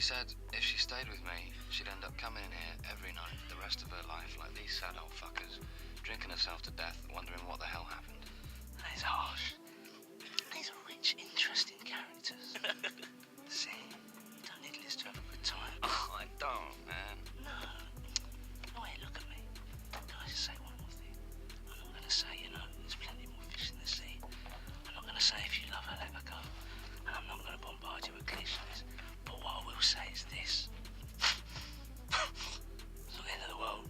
said if she stayed with me, she'd end up coming in here every night for the rest of her life like these sad old fuckers, drinking herself to death, wondering what the hell happened. That is harsh. These are rich, interesting characters. See, you don't need Liz to have a good time. Oh, I don't, man. No. No, hey, look at me. Can I just say one more thing? I'm not going to say, there's plenty more fish in the sea. I'm not going to say if you love her, let her go. And I'm not going to bombard you with cliches. But what I will say is this. It's not the end of the world.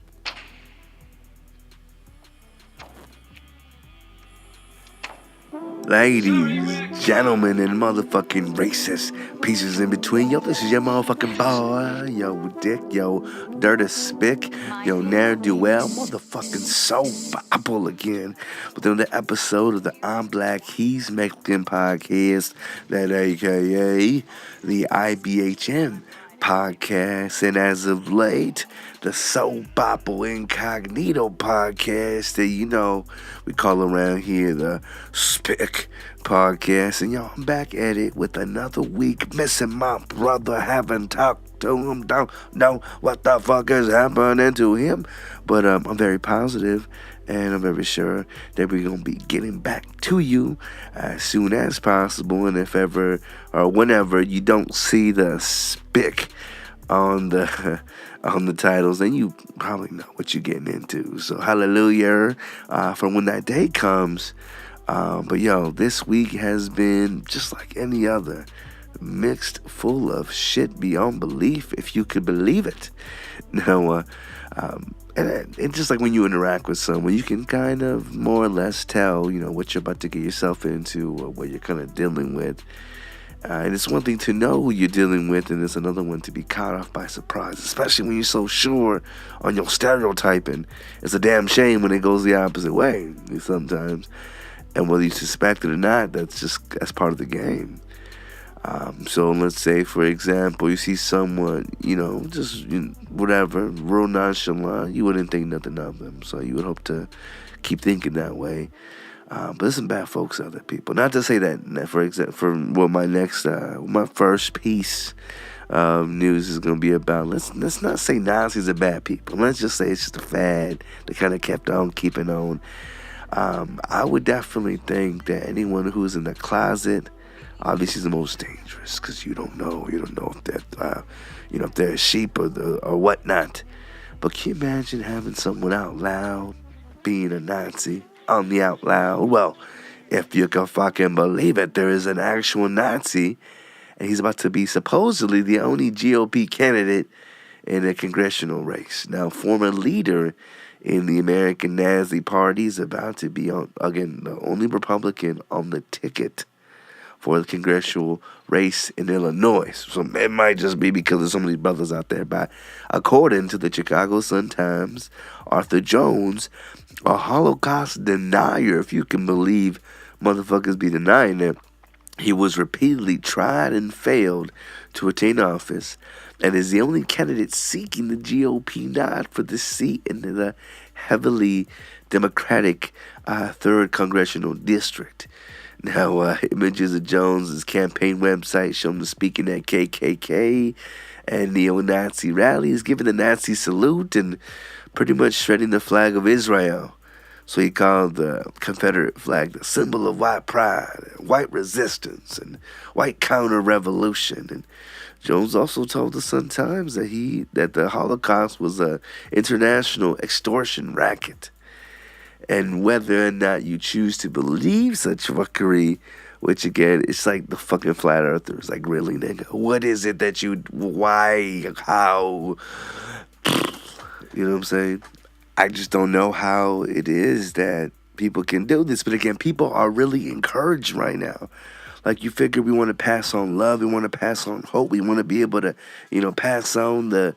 Ladies, gentlemen, and motherfucking racist pieces in between. Yo, this is your motherfucking boy. Yo, Dick. Yo, Dirty Spick. Yo, Ne'er-Do-Well. Motherfucking so Papo again. With another episode of the I'm Black, He's Mexican podcast. That AKA the IBHMpodcast. And as of late, the So Papo Incognito podcast that, we call around here the S.P.i.C podcast. And I'm back at it with another week. Missing my brother, haven't talked to him, don't know what the fuck is happening to him. But I'm very positive, and I'm very sure that we're going to be getting back to you as soon as possible. And if ever or whenever you don't see the S.P.i.C on the titles, then you probably know what you're getting into. So hallelujah for when that day comes. But this week has been just like any other, mixed full of shit beyond belief, if you could believe it. Now, and just like when you interact with someone, you can kind of more or less tell, what you're about to get yourself into or what you're kind of dealing with. And it's one thing to know who you're dealing with, and it's another one to be caught off by surprise, especially when you're so sure on your stereotyping. It's a damn shame when it goes the opposite way sometimes. And whether you suspect it or not, that's part of the game. So let's say, for example, you see someone, whatever, real nonchalant, you wouldn't think nothing of them. So you would hope to keep thinking that way. But there's some bad folks out there, people. Not to say that, for example, for what my first piece of news is going to be about. Let's not say Nazis are bad people. Let's just say it's just a fad that kind of kept on keeping on. I would definitely think that anyone who's in the closet, obviously, is the most dangerous, because you don't know if that, if they're a sheep or whatnot. But can you imagine having someone out loud being a Nazi? On the out loud. Well, if you can fucking believe it, there is an actual Nazi, and he's about to be supposedly the only GOP candidate in a congressional race. Now, former leader in the American Nazi Party is about to be, the only Republican on the ticket for the congressional race in Illinois. So it might just be because of some of these brothers out there. But according to the Chicago Sun-Times, Arthur Jones, a Holocaust denier, if you can believe motherfuckers be denying it, he was repeatedly tried and failed to attain office, and is the only candidate seeking the GOP nod for the seat in the heavily Democratic 3rd Congressional District. Now, images of Jones' campaign website show him speaking at KKK and neo-Nazi rallies, giving the Nazi salute and pretty much shredding the flag of Israel. So he called the Confederate flag the symbol of white pride, and white resistance, and white counter-revolution. And Jones also told the Sun-Times that the Holocaust was an international extortion racket. And whether or not you choose to believe such fuckery, which again, it's like the fucking flat earthers. Like, really, nigga? What is it that why, how? You know what I'm saying? I just don't know how it is that people can do this. But again, people are really encouraged right now. Like, you figure we want to pass on love, we want to pass on hope, we want to be able to, pass on the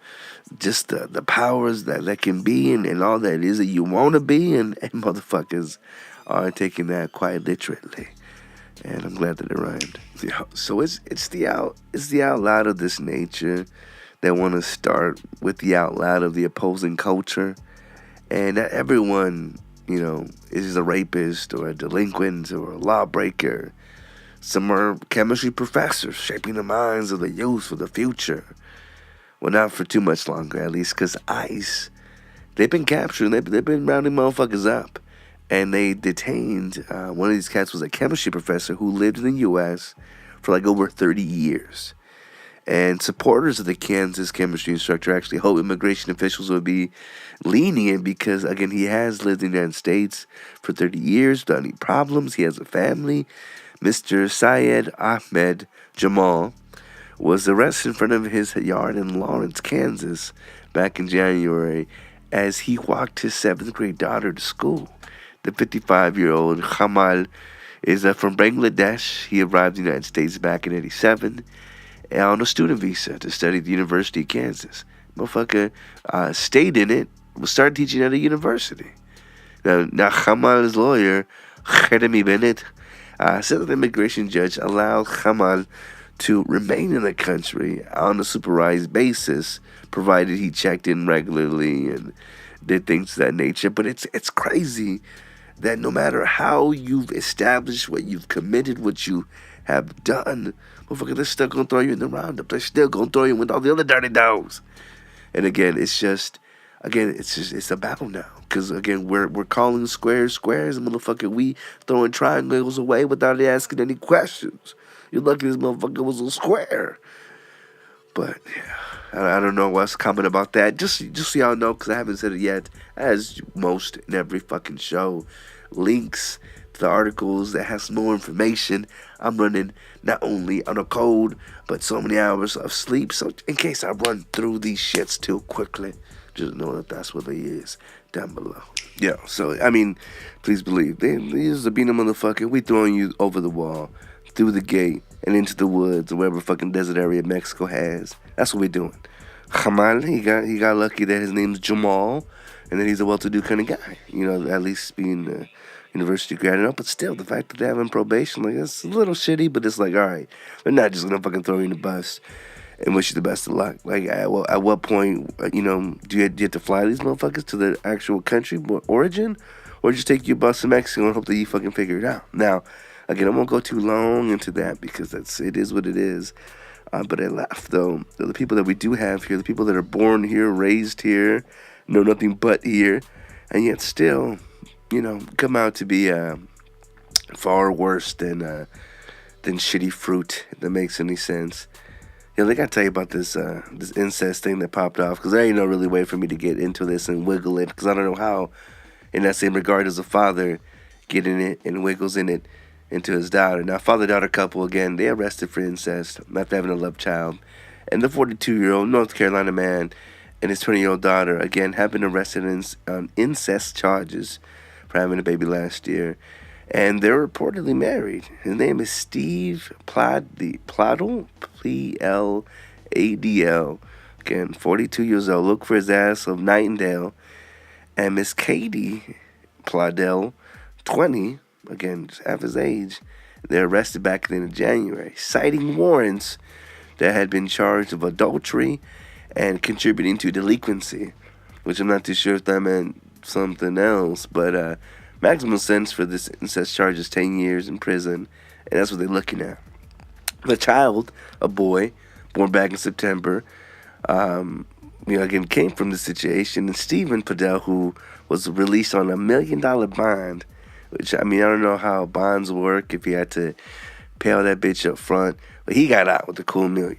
powers that can be and all that it is that you want to be, and motherfuckers are taking that quite literally. And I'm glad that it rhymed. So it's the out loud of this nature that want to start with the out loud of the opposing culture, and that everyone, is a rapist or a delinquent or a lawbreaker. Some are chemistry professors shaping the minds of the youth for the future. Well, not for too much longer, at least, because ICE, they've been capturing, they've been rounding motherfuckers up. And they detained, one of these cats was a chemistry professor who lived in the U.S. for like over 30 years. And supporters of the Kansas chemistry instructor actually hope immigration officials will be lenient because, again, he has lived in the United States for 30 years without any problems. He has a family. Mr. Syed Ahmed Jamal was arrested in front of his yard in Lawrence, Kansas back in January as he walked his 7th grade daughter to school. The 55-year-old Jamal is from Bangladesh. He arrived in the United States back in 1987 on a student visa to study at the University of Kansas. Motherfucker stayed in it, started teaching at a university. Now Jamal's lawyer, Jeremy Bennett, said that the immigration judge allowed Jamal to remain in the country on a supervised basis, provided he checked in regularly and did things of that nature. But it's crazy that no matter how you've established what you've committed, what you have done, motherfucker, they're still gonna throw you in the roundup. They're still gonna throw you with all the other dirty dogs. And again, it's a battle now. Because again, we're calling squares, and motherfucker, we throwing triangles away without asking any questions. You're lucky this motherfucker was a square. But yeah, I don't know what's coming about that. Just so y'all know, because I haven't said it yet, as most in every fucking show, links to the articles that has more information. I'm running not only on a cold, but so many hours of sleep. So in case I run through these shits too quickly, just know that that's what it is down below. Yeah, so, I mean, please believe, these are being a motherfucker. We throwing you over the wall, through the gate, and into the woods, or wherever fucking desert area Mexico has. That's what we're doing. Jamal, he got lucky that his name's Jamal, and that he's a well-to-do kind of guy. You know, at least being a university grad, but still, the fact that they're having probation, like, it's a little shitty, but it's like, all right, they're not just gonna fucking throw you in the bus and wish you the best of luck. Like, at what point, do you have to fly these motherfuckers to the actual country origin, or just take your bus to Mexico and hope that you fucking figure it out? Now, again, I won't go too long into that because it is what it is. But I laugh, though. The people that we do have here, the people that are born here, raised here, know nothing but here, and yet still, come out to be far worse than shitty fruit, if that makes any sense. They gotta tell you about this incest thing that popped off, because there ain't no really way for me to get into this and wiggle it, because I don't know how, in that same regard as a father, get in it and wiggles in it into his daughter. Now, father-daughter couple, again, they arrested for incest after having a love child. And the 42-year-old North Carolina man and his 20-year-old daughter, again, have been arrested on incest charges for having a baby last year. And they're reportedly married. His name is Steve Pledel, Pladl. Again, 42 years old. Look for his ass of Nightingale. And Miss Katie Pledel, 20, again, just half his age. They're arrested back in January, citing warrants that had been charged of adultery and contributing to delinquency, which I'm not too sure if that meant something else, but maximum sentence for this incest charge is 10 years in prison, and that's what they're looking at. The child, a boy, born back in September, again, came from the situation, and Stephen Pledel, who was released on $1 million bond, which, I don't know how bonds work, if he had to pay all that bitch up front, but he got out with a cool $1 million.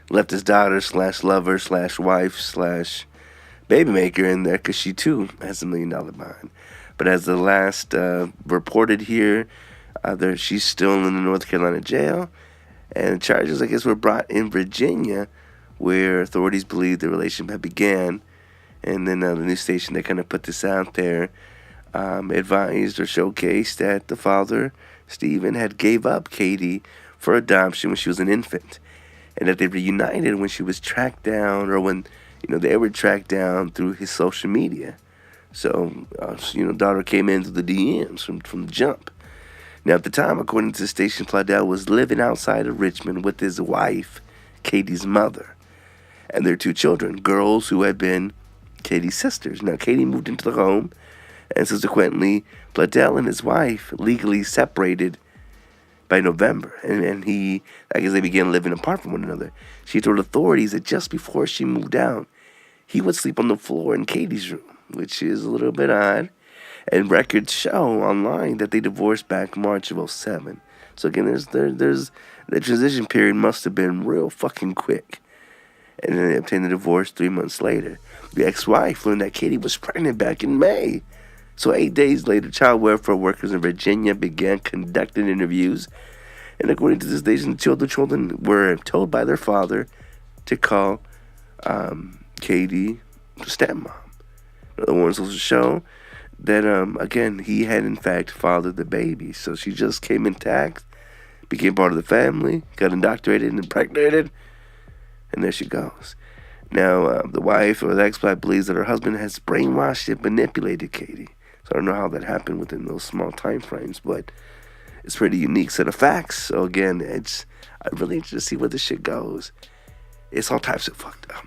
Left his daughter / lover / wife / baby maker in there, because she too has $1 million bond. But as the last reported here, she's still in the North Carolina jail, and charges, I guess, were brought in Virginia, where authorities believe the relationship had began. And then the news station that kind of put this out there advised or showcased that the father, Stephen, had gave up Katie for adoption when she was an infant, and that they reunited when she was tracked down, or when they were tracked down through his social media. So, daughter came into the DMs from the jump. Now, at the time, according to the station, Pledel was living outside of Richmond with his wife, Katie's mother, and their 2 children, girls who had been Katie's sisters. Now, Katie moved into the home, and subsequently, Bledel and his wife legally separated by November. And I guess they began living apart from one another. She told authorities that just before she moved out, he would sleep on the floor in Katie's room, which is a little bit odd. And records show online that they divorced back March of 2007. So again, there's the transition period must have been real fucking quick. And then they obtained the divorce 3 months later. The ex-wife learned that Katie was pregnant back in May. So 8 days later, child welfare workers in Virginia began conducting interviews. And according to the station, the children were told by their father to call Katie stepmom. The warrants also show that, again, he had in fact fathered the baby. So she just came intact, became part of the family, got indoctrinated and impregnated, and there she goes. Now, the wife or the ex-wife believes that her husband has brainwashed and manipulated Katie. So I don't know how that happened within those small time frames, but it's a pretty unique set of facts. So again, I'm really interested to see where this shit goes. It's all types of fucked up.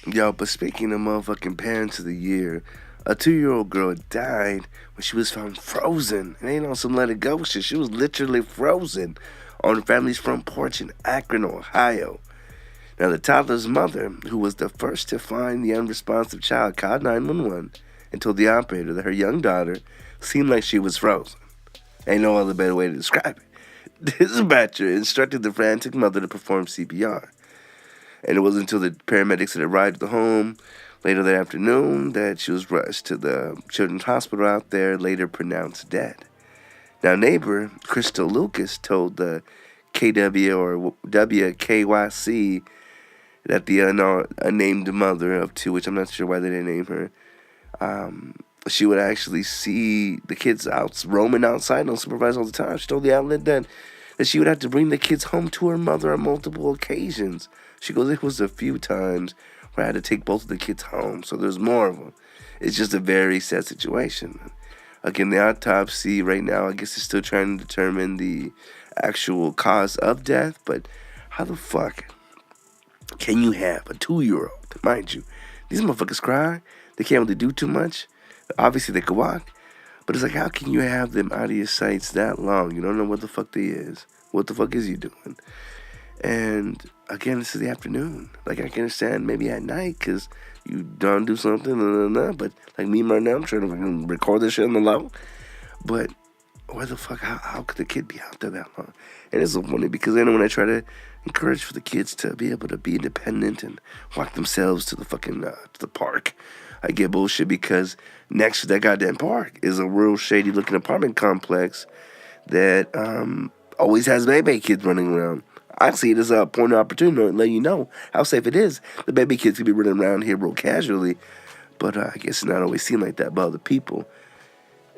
Yo, but speaking of motherfucking parents of the year, a 2-year-old girl died when she was found frozen. It ain't on some let it go shit. She was literally frozen on her family's front porch in Akron, Ohio. Now, the toddler's mother, who was the first to find the unresponsive child, called 911 and told the operator that her young daughter seemed like she was frozen. Ain't no other better way to describe it. The dispatcher instructed the frantic mother to perform CPR. And it wasn't until the paramedics had arrived at the home later that afternoon that she was rushed to the children's hospital out there, later pronounced dead. Now, neighbor Crystal Lucas told the KW or WKYC that the unnamed mother of two, which I'm not sure why they didn't name her, she would actually see the kids out roaming outside unsupervised all the time. She told the outlet that she would have to bring the kids home to her mother on multiple occasions. She goes, it was a few times where I had to take both of the kids home, so there's more of them. It's just a very sad situation. Again, the autopsy right now, I guess, is still trying to determine the actual cause of death, but how the fuck can you have a 2-year-old, mind you, these motherfuckers cry, they can't really do too much, obviously they can walk, but it's like, how can you have them out of your sights that long? You don't know what the fuck they is. What the fuck is you doing? And again, this is the afternoon. Like, I can understand maybe at night, because you don't do something, but like me right now, I'm trying to record this shit on the low, but where the fuck, how could the kid be out there that long? And it's so funny, because then when I try to encourage for the kids to be able to be independent and walk themselves to the fucking, to the park, I get bullshit, because next to that goddamn park is a real shady looking apartment complex that, always has baby kids running around. I see it as a point of opportunity to let you know how safe it is. The baby kids could be running around here real casually, but I guess it's not always seen like that by other people.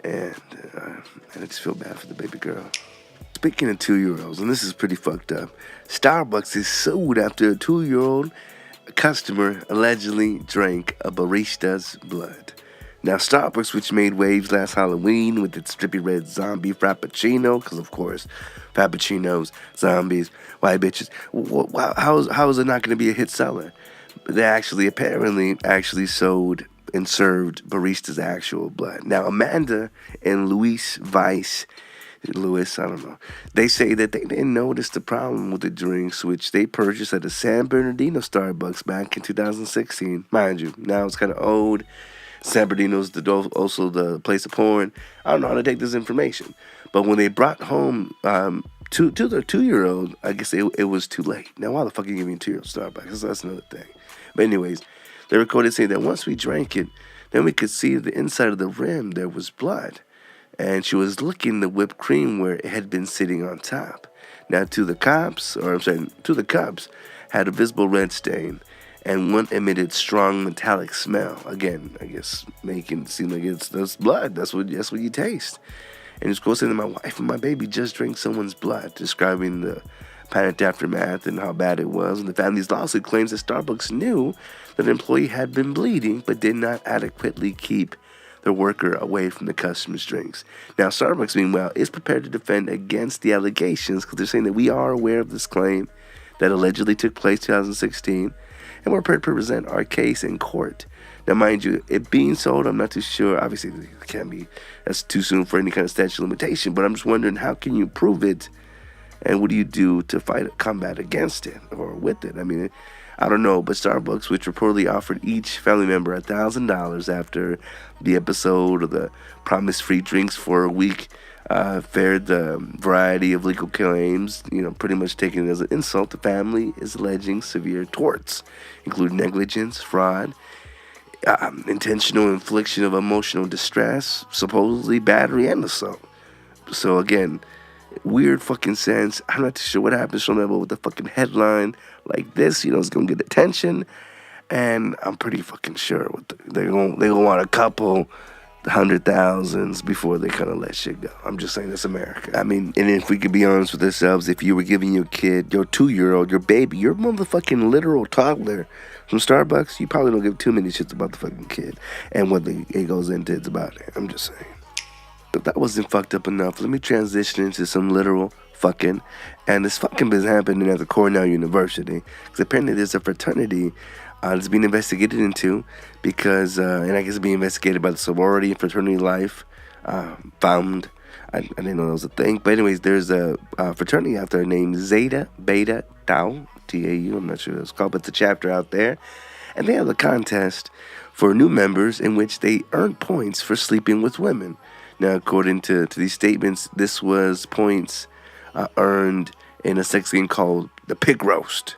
And I just feel bad for the baby girl. Speaking of 2-year-olds, and this is pretty fucked up, Starbucks is sued after a 2-year-old customer allegedly drank a barista's blood. Now, Starbucks, which made waves last Halloween with its drippy red zombie frappuccino, because of course, frappuccinos, zombies, white bitches, how is it not going to be a hit seller? They apparently sold and served barista's actual blood. Now, Amanda and Louis, I don't know, they say that they didn't notice the problem with the drinks, which they purchased at the San Bernardino Starbucks back in 2016. Mind you, now it's kind of old. San Bernardino's also the place of porn. I don't know how to take this information. But when they brought home to their 2-year-old, I guess it was too late. Now, why the fuck are you giving me a 2-year-old Starbucks? That's another thing. But anyways, they recorded saying that once we drank it, then we could see the inside of the rim, there was blood. And she was licking the whipped cream where it had been sitting on top. Now, the cups had a visible red stain, and one emitted strong metallic smell. Again, I guess making it seem like that's blood. That's what you taste. And it's saying that my wife and my baby just drank someone's blood, describing the panicked aftermath and how bad it was. And the family's lawsuit claims that Starbucks knew that an employee had been bleeding, but did not adequately keep their worker away from the customer's drinks. Now, Starbucks, meanwhile, is prepared to defend against the allegations, because they're saying that we are aware of this claim that allegedly took place 2016, and we're prepared to present our case in court. Now, mind you, it being sold, I'm not too sure. Obviously, that's too soon for any kind of statute of limitation, but I'm just wondering, how can you prove it And what do you do to combat against it or with it? I mean, I don't know, but Starbucks, which reportedly offered each family member $1,000 after the episode of the promised free drinks for a week, fared the variety of legal claims, pretty much taken it as an insult. The family is alleging severe torts, including negligence, fraud, intentional infliction of emotional distress, supposedly battery and assault. So again, weird fucking sense. I'm not too sure what happens from that, but with the fucking headline like this, it's gonna get attention, and I'm pretty fucking sure they're gonna want a couple hundred thousands before they kind of let shit go. I'm just saying, it's America. I mean, and if we could be honest with ourselves, if you were giving your kid, your 2-year-old, your baby, your motherfucking literal toddler from Starbucks, you probably don't give too many shits about the fucking kid and what it goes into. It's about it. I'm just saying. If that wasn't fucked up enough, let me transition into some literal fucking. And this fucking been happening at the Cornell University, because apparently there's a fraternity that's being investigated into, because and I guess it's being investigated by the sorority and fraternity life found. I didn't know that was a thing, but anyways, there's a fraternity out there named Zeta Beta Tau, TAU. I'm not sure what it's called, but it's a chapter out there, and they have a contest for new members in which they earn points for sleeping with women. Now, according to these statements, this was points earned in a sex game called the Pig Roast.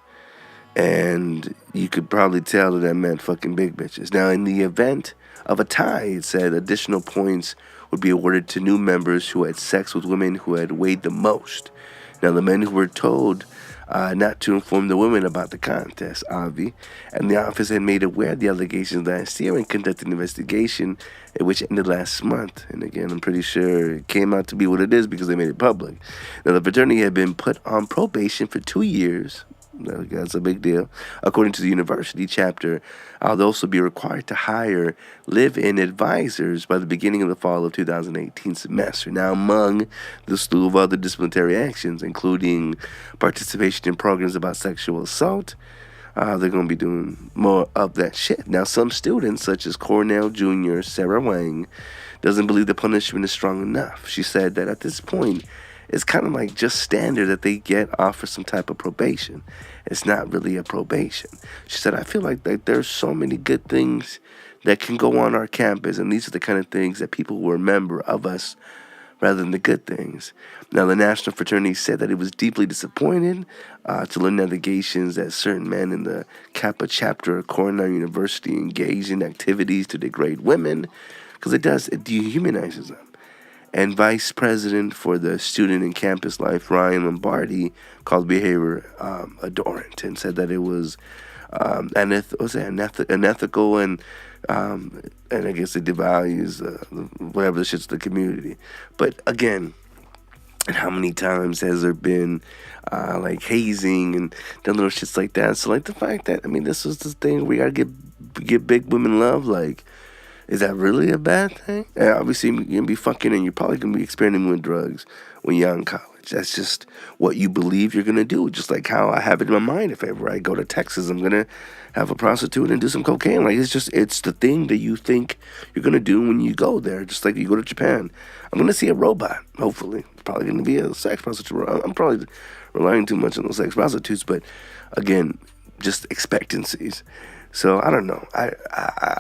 And you could probably tell that meant fucking big bitches. Now, in the event of a tie, it said additional points would be awarded to new members who had sex with women who had weighed the most. Now, the men who were told not to inform the women about the contest, Avi, and the office had made aware of the allegations last year and conducted an investigation, which ended last month. And again, I'm pretty sure it came out to be what it is because they made it public. Now, the fraternity had been put on probation for 2 years. That's a big deal. According to the university chapter, they'll also be required to hire live-in advisors by the beginning of the fall of 2018 semester. Now, among the slew of other disciplinary actions, including participation in programs about sexual assault, they're going to be doing more of that shit. Now, some students, such as Cornell Jr. Sarah Wang, doesn't believe the punishment is strong enough. She said that at this point, it's kind of like just standard that they get offered some type of probation. It's not really a probation. She said, I feel like there's so many good things that can go on our campus, and these are the kind of things that people will remember of us rather than the good things. Now, the National Fraternity said that it was deeply disappointed to learn allegations that certain men in the Kappa chapter of Cornell University engaged in activities to degrade women, because it dehumanizes them. And Vice President for the Student and Campus Life, Ryan Lombardi, called behavior abhorrent and said that it was unethical and I guess it devalues whatever the shit's the community. But again, and how many times has there been like hazing and done little shits like that? So like the fact that, I mean, this was the thing we gotta get big women love, like, is that really a bad thing? And obviously, you're going to be fucking and you're probably going to be experimenting with drugs when you're in college. That's just what you believe you're going to do. Just like how I have it in my mind. If ever I go to Texas, I'm going to have a prostitute and do some cocaine. Like, it's the thing that you think you're going to do when you go there. Just like you go to Japan. I'm going to see a robot, hopefully. Probably going to be a sex prostitute. I'm probably relying too much on those sex prostitutes. But, again, just expectancies. So I don't know. I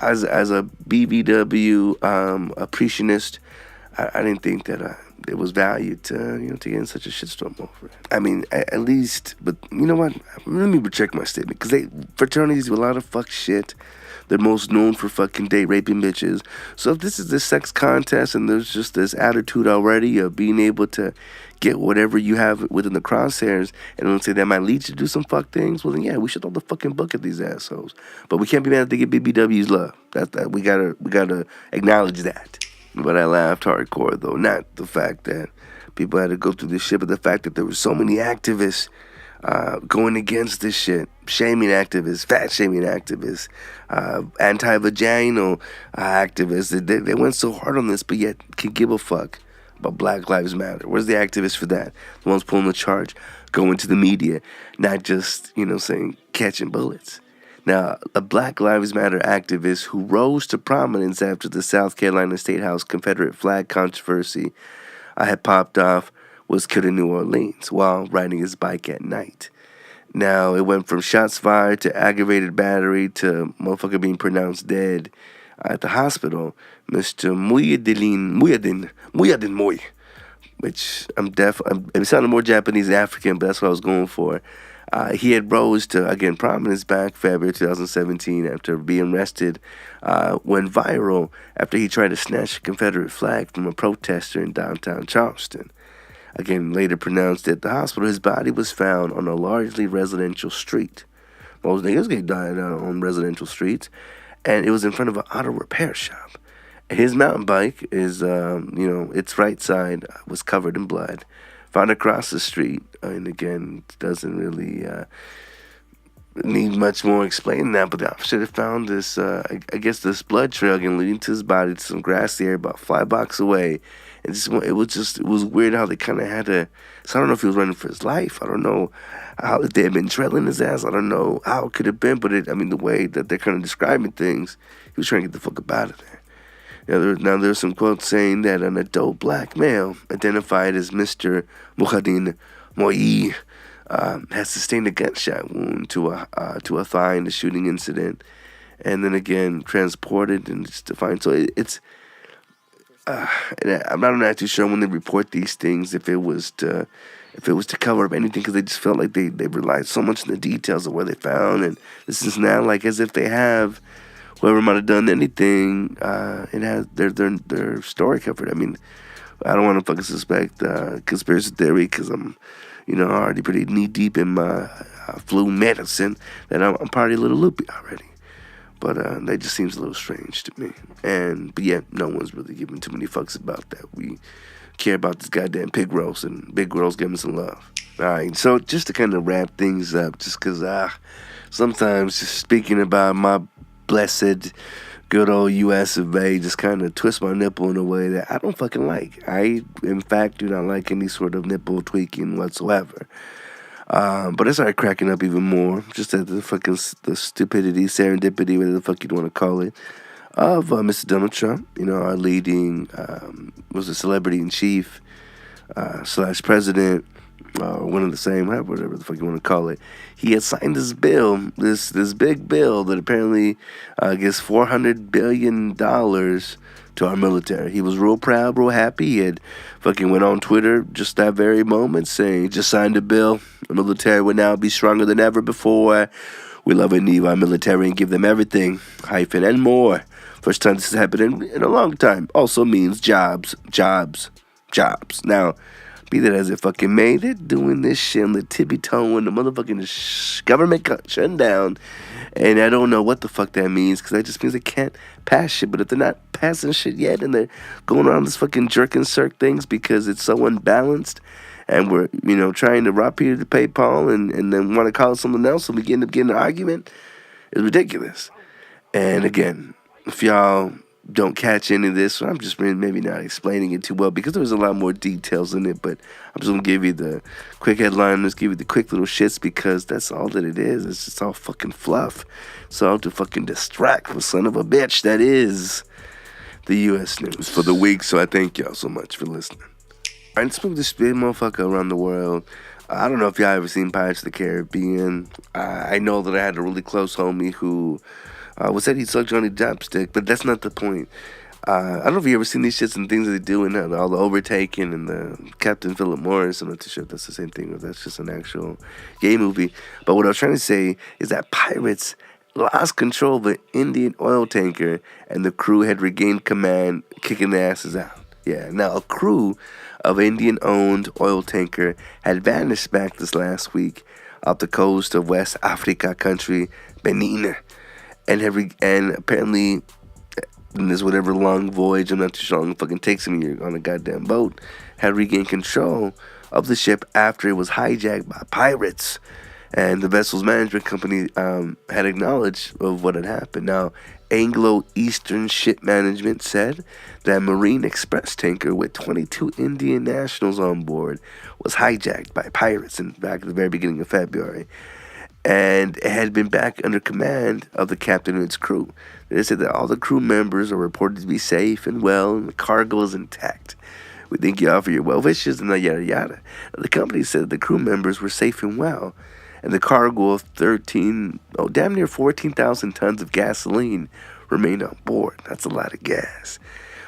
as a BBW appreciationist, I didn't think that it was valued to get in such a shitstorm over it. I mean, at least, but you know what? Let me check my statement, because fraternities do a lot of fuck shit. They're most known for fucking date raping bitches. So if this is this sex contest and there's just this attitude already of being able to get whatever you have within the crosshairs, and let's say that might lead you to do some fuck things, well then yeah, we should throw the fucking book at these assholes. But we can't be mad if they get BBW's love. That we gotta acknowledge that. But I laughed hardcore though, not the fact that people had to go through this shit, but the fact that there were so many activists going against this shit, shaming activists, fat shaming activists, anti-vaginal activists. They went so hard on this, but yet can give a fuck about Black Lives Matter. Where's the activists for that? The ones pulling the charge, going to the media, not just, saying catching bullets. Now, a Black Lives Matter activist who rose to prominence after the South Carolina State House Confederate flag controversy had popped off was killed in New Orleans while riding his bike at night. Now, it went from shots fired to aggravated battery to motherfucker being pronounced dead at the hospital. Mr. Mohideen Maury, which it sounded more Japanese than African, but that's what I was going for. He had rose to, again, prominence back February 2017 after being arrested, went viral after he tried to snatch a Confederate flag from a protester in downtown Charleston. Again, later pronounced at the hospital, his body was found on a largely residential street. Most niggas get died on residential streets, and it was in front of an auto repair shop. His mountain bike is, its right side was covered in blood. Found across the street, and again, doesn't really need much more explaining that, but the officer had found this, this blood trail again leading to his body to some grassy area about 5 blocks away. And it was weird how they kind of had to. So I don't know if he was running for his life. I don't know how if they had been trailing his ass. I don't know how it could have been, but the way that they're kind of describing things, he was trying to get the fuck up out of there. Now there's some quotes saying that an adult black male identified as Mr. Mohideen Maury has sustained a gunshot wound to a thigh in the shooting incident, and then again transported and it's defined. So it's. I'm not too sure when they report these things if it was to cover up anything, because they just felt like they relied so much on the details of where they found, and this is now like as if they have whoever might have done anything, it has their story covered. I mean, I don't want to fucking suspect conspiracy theory because I'm already pretty knee deep in my flu medicine that I'm probably a little loopy already. But that just seems a little strange to me. But yeah, no one's really giving too many fucks about that. We care about this goddamn pig roast, and big girls giving some love. All right, so just to kind of wrap things up, just because sometimes just speaking about my blessed good old US of A just kind of twist my nipple in a way that I don't fucking like. I, in fact, do not like any sort of nipple tweaking whatsoever. But I started cracking up even more, just at the stupidity, serendipity, whatever the fuck you want to call it, of Mr. Donald Trump. Our leading was a celebrity in chief / president, one of the same, whatever the fuck you want to call it. He had signed this bill, this big bill that apparently gives $400 billion to our military. He was real proud, real happy. He had fucking went on Twitter just that very moment saying, just signed a bill. The military will now be stronger than ever before. We love and need our military and give them everything, and more. First time this has happened in a long time. Also means jobs. Now, be that as it fucking may, they're doing this shit on the tippy-toe the motherfucking government shutting down. And I don't know what the fuck that means, because that just means they can't pass shit. But if they're not passing shit yet, and they're going around this fucking jerk and circ things because it's so unbalanced, and we're, trying to rob Peter to pay Paul, and then want to call it something else, and we end up getting an argument, it's ridiculous. And again, if y'all don't catch any of this, I'm just maybe not explaining it too well because there's a lot more details in it, but I'm just going to give you the quick headline, just give you the quick little shits because that's all that it is. It's just all fucking fluff. It's all to fucking distract the son of a bitch that is the U.S. news for the week, so I thank y'all so much for listening. I just moved this big motherfucker around the world. I don't know if y'all ever seen Pirates of the Caribbean. I know that I had a really close homie who said he sucked Johnny Chapstick, but that's not the point. I don't know if you ever seen these shits and things that they do and all the overtaking and the Captain Philip Morris. I'm not too sure if that's the same thing or that's just an actual gay movie. But what I was trying to say is that pirates lost control of an Indian oil tanker and the crew had regained command, kicking their asses out. Yeah, now a crew of Indian-owned oil tanker had vanished back this last week off the coast of West Africa country, Benin. And apparently, in this whatever long voyage, I'm not too sure how long it fucking takes them, you're on a goddamn boat, had regained control of the ship after it was hijacked by pirates. And the vessel's management company had acknowledged of what had happened. Now, Anglo-Eastern Ship Management said that Marine Express tanker with 22 Indian nationals on board was hijacked by pirates back at the very beginning of February. And it had been back under command of the captain and its crew. They said that all the crew members are reported to be safe and well, and the cargo is intact. We thank you all for your well wishes and yada yada. The company said the crew members were safe and well, and the cargo of damn near 14,000 tons of gasoline remained on board. That's a lot of gas.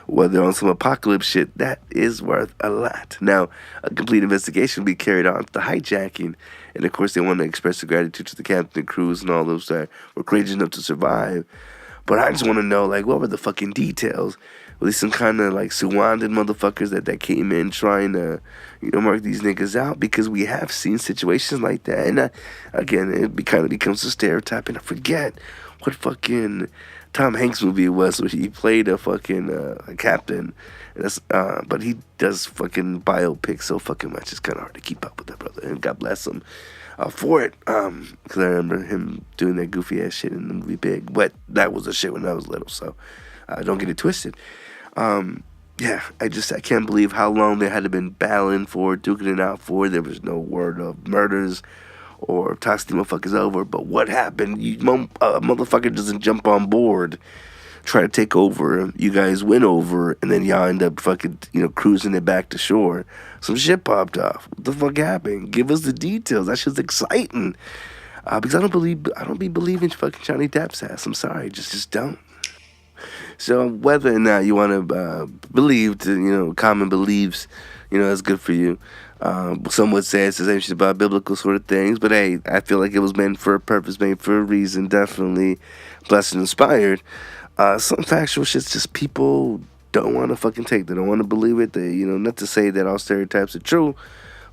Whether on some apocalypse shit, that is worth a lot. Now, a complete investigation will be carried out into the hijacking, and of course, they want to express their gratitude to the captain and crews and all those that were courageous enough to survive. But I just want to know, like, what were the fucking details? Were these some kind of, like, Suwandan motherfuckers that came in trying to, mark these niggas out? Because we have seen situations like that. And, again, it kind of becomes a stereotype. And I forget what fucking Tom Hanks movie it was where he played a fucking a captain. And that's, but he does fucking biopics so fucking much. It's kind of hard to keep up with that brother. And God bless him. For it, because I remember him doing that goofy ass shit in the movie Big, but that was the shit when I was little, so don't get it twisted. Yeah, I can't believe how long they had to been battling for, duking it out for. There was no word of murders or tossing motherfuckers over, but what happened? Motherfucker doesn't jump on board, try to take over. You guys win over, and then y'all end up fucking, cruising it back to shore. Some shit popped off. What the fuck happened? Give us the details. That shit's exciting. Because I don't be believing fucking Johnny Depp's ass. I'm sorry, just don't. So whether or not you want to believe, common beliefs, that's good for you. Some would say it's the same shit about biblical sort of things, but hey, I feel like it was meant for a purpose, made for a reason, definitely blessed and inspired. Some factual shit's just people don't want to fucking take. They don't want to believe it. They, not to say that all stereotypes are true,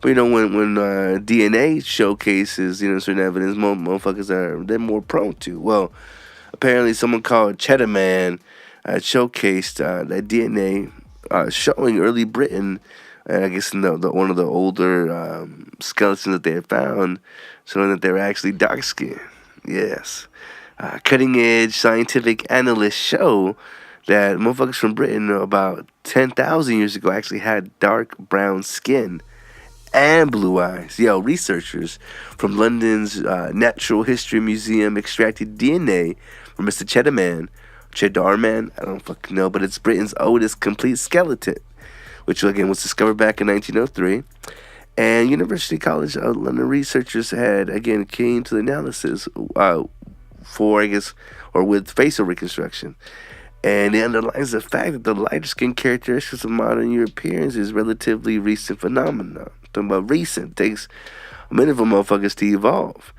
but when DNA showcases, certain evidence, motherfuckers they're more prone to. Well, apparently someone called Cheddar Man showcased that DNA showing early Britain, and I guess one of the older skeletons that they had found, showing that they were actually dark skinned. Yes. Cutting-edge scientific analysts show that motherfuckers from Britain about 10,000 years ago actually had dark brown skin and blue eyes. Researchers from London's Natural History Museum extracted DNA from Mr. Cheddarman, I don't fucking know, but it's Britain's oldest complete skeleton, which again was discovered back in 1903. And University College London researchers had again came to the analysis with facial reconstruction. And it underlines the fact that the lighter skin characteristics of modern Europeans is relatively recent phenomenon. Talking about recent, takes a minute for motherfuckers to evolve.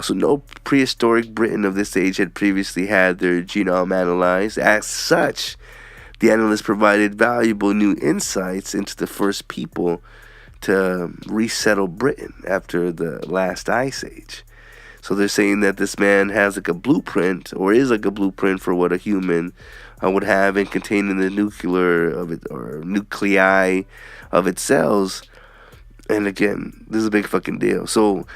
So no prehistoric Britain of this age had previously had their genome analyzed. As such, the analysts provided valuable new insights into the first people to resettle Britain after the last ice age. So they're saying that this man has like a blueprint, or is like a blueprint for what a human would have and containing the nuclei of its cells. And again, this is a big fucking deal. So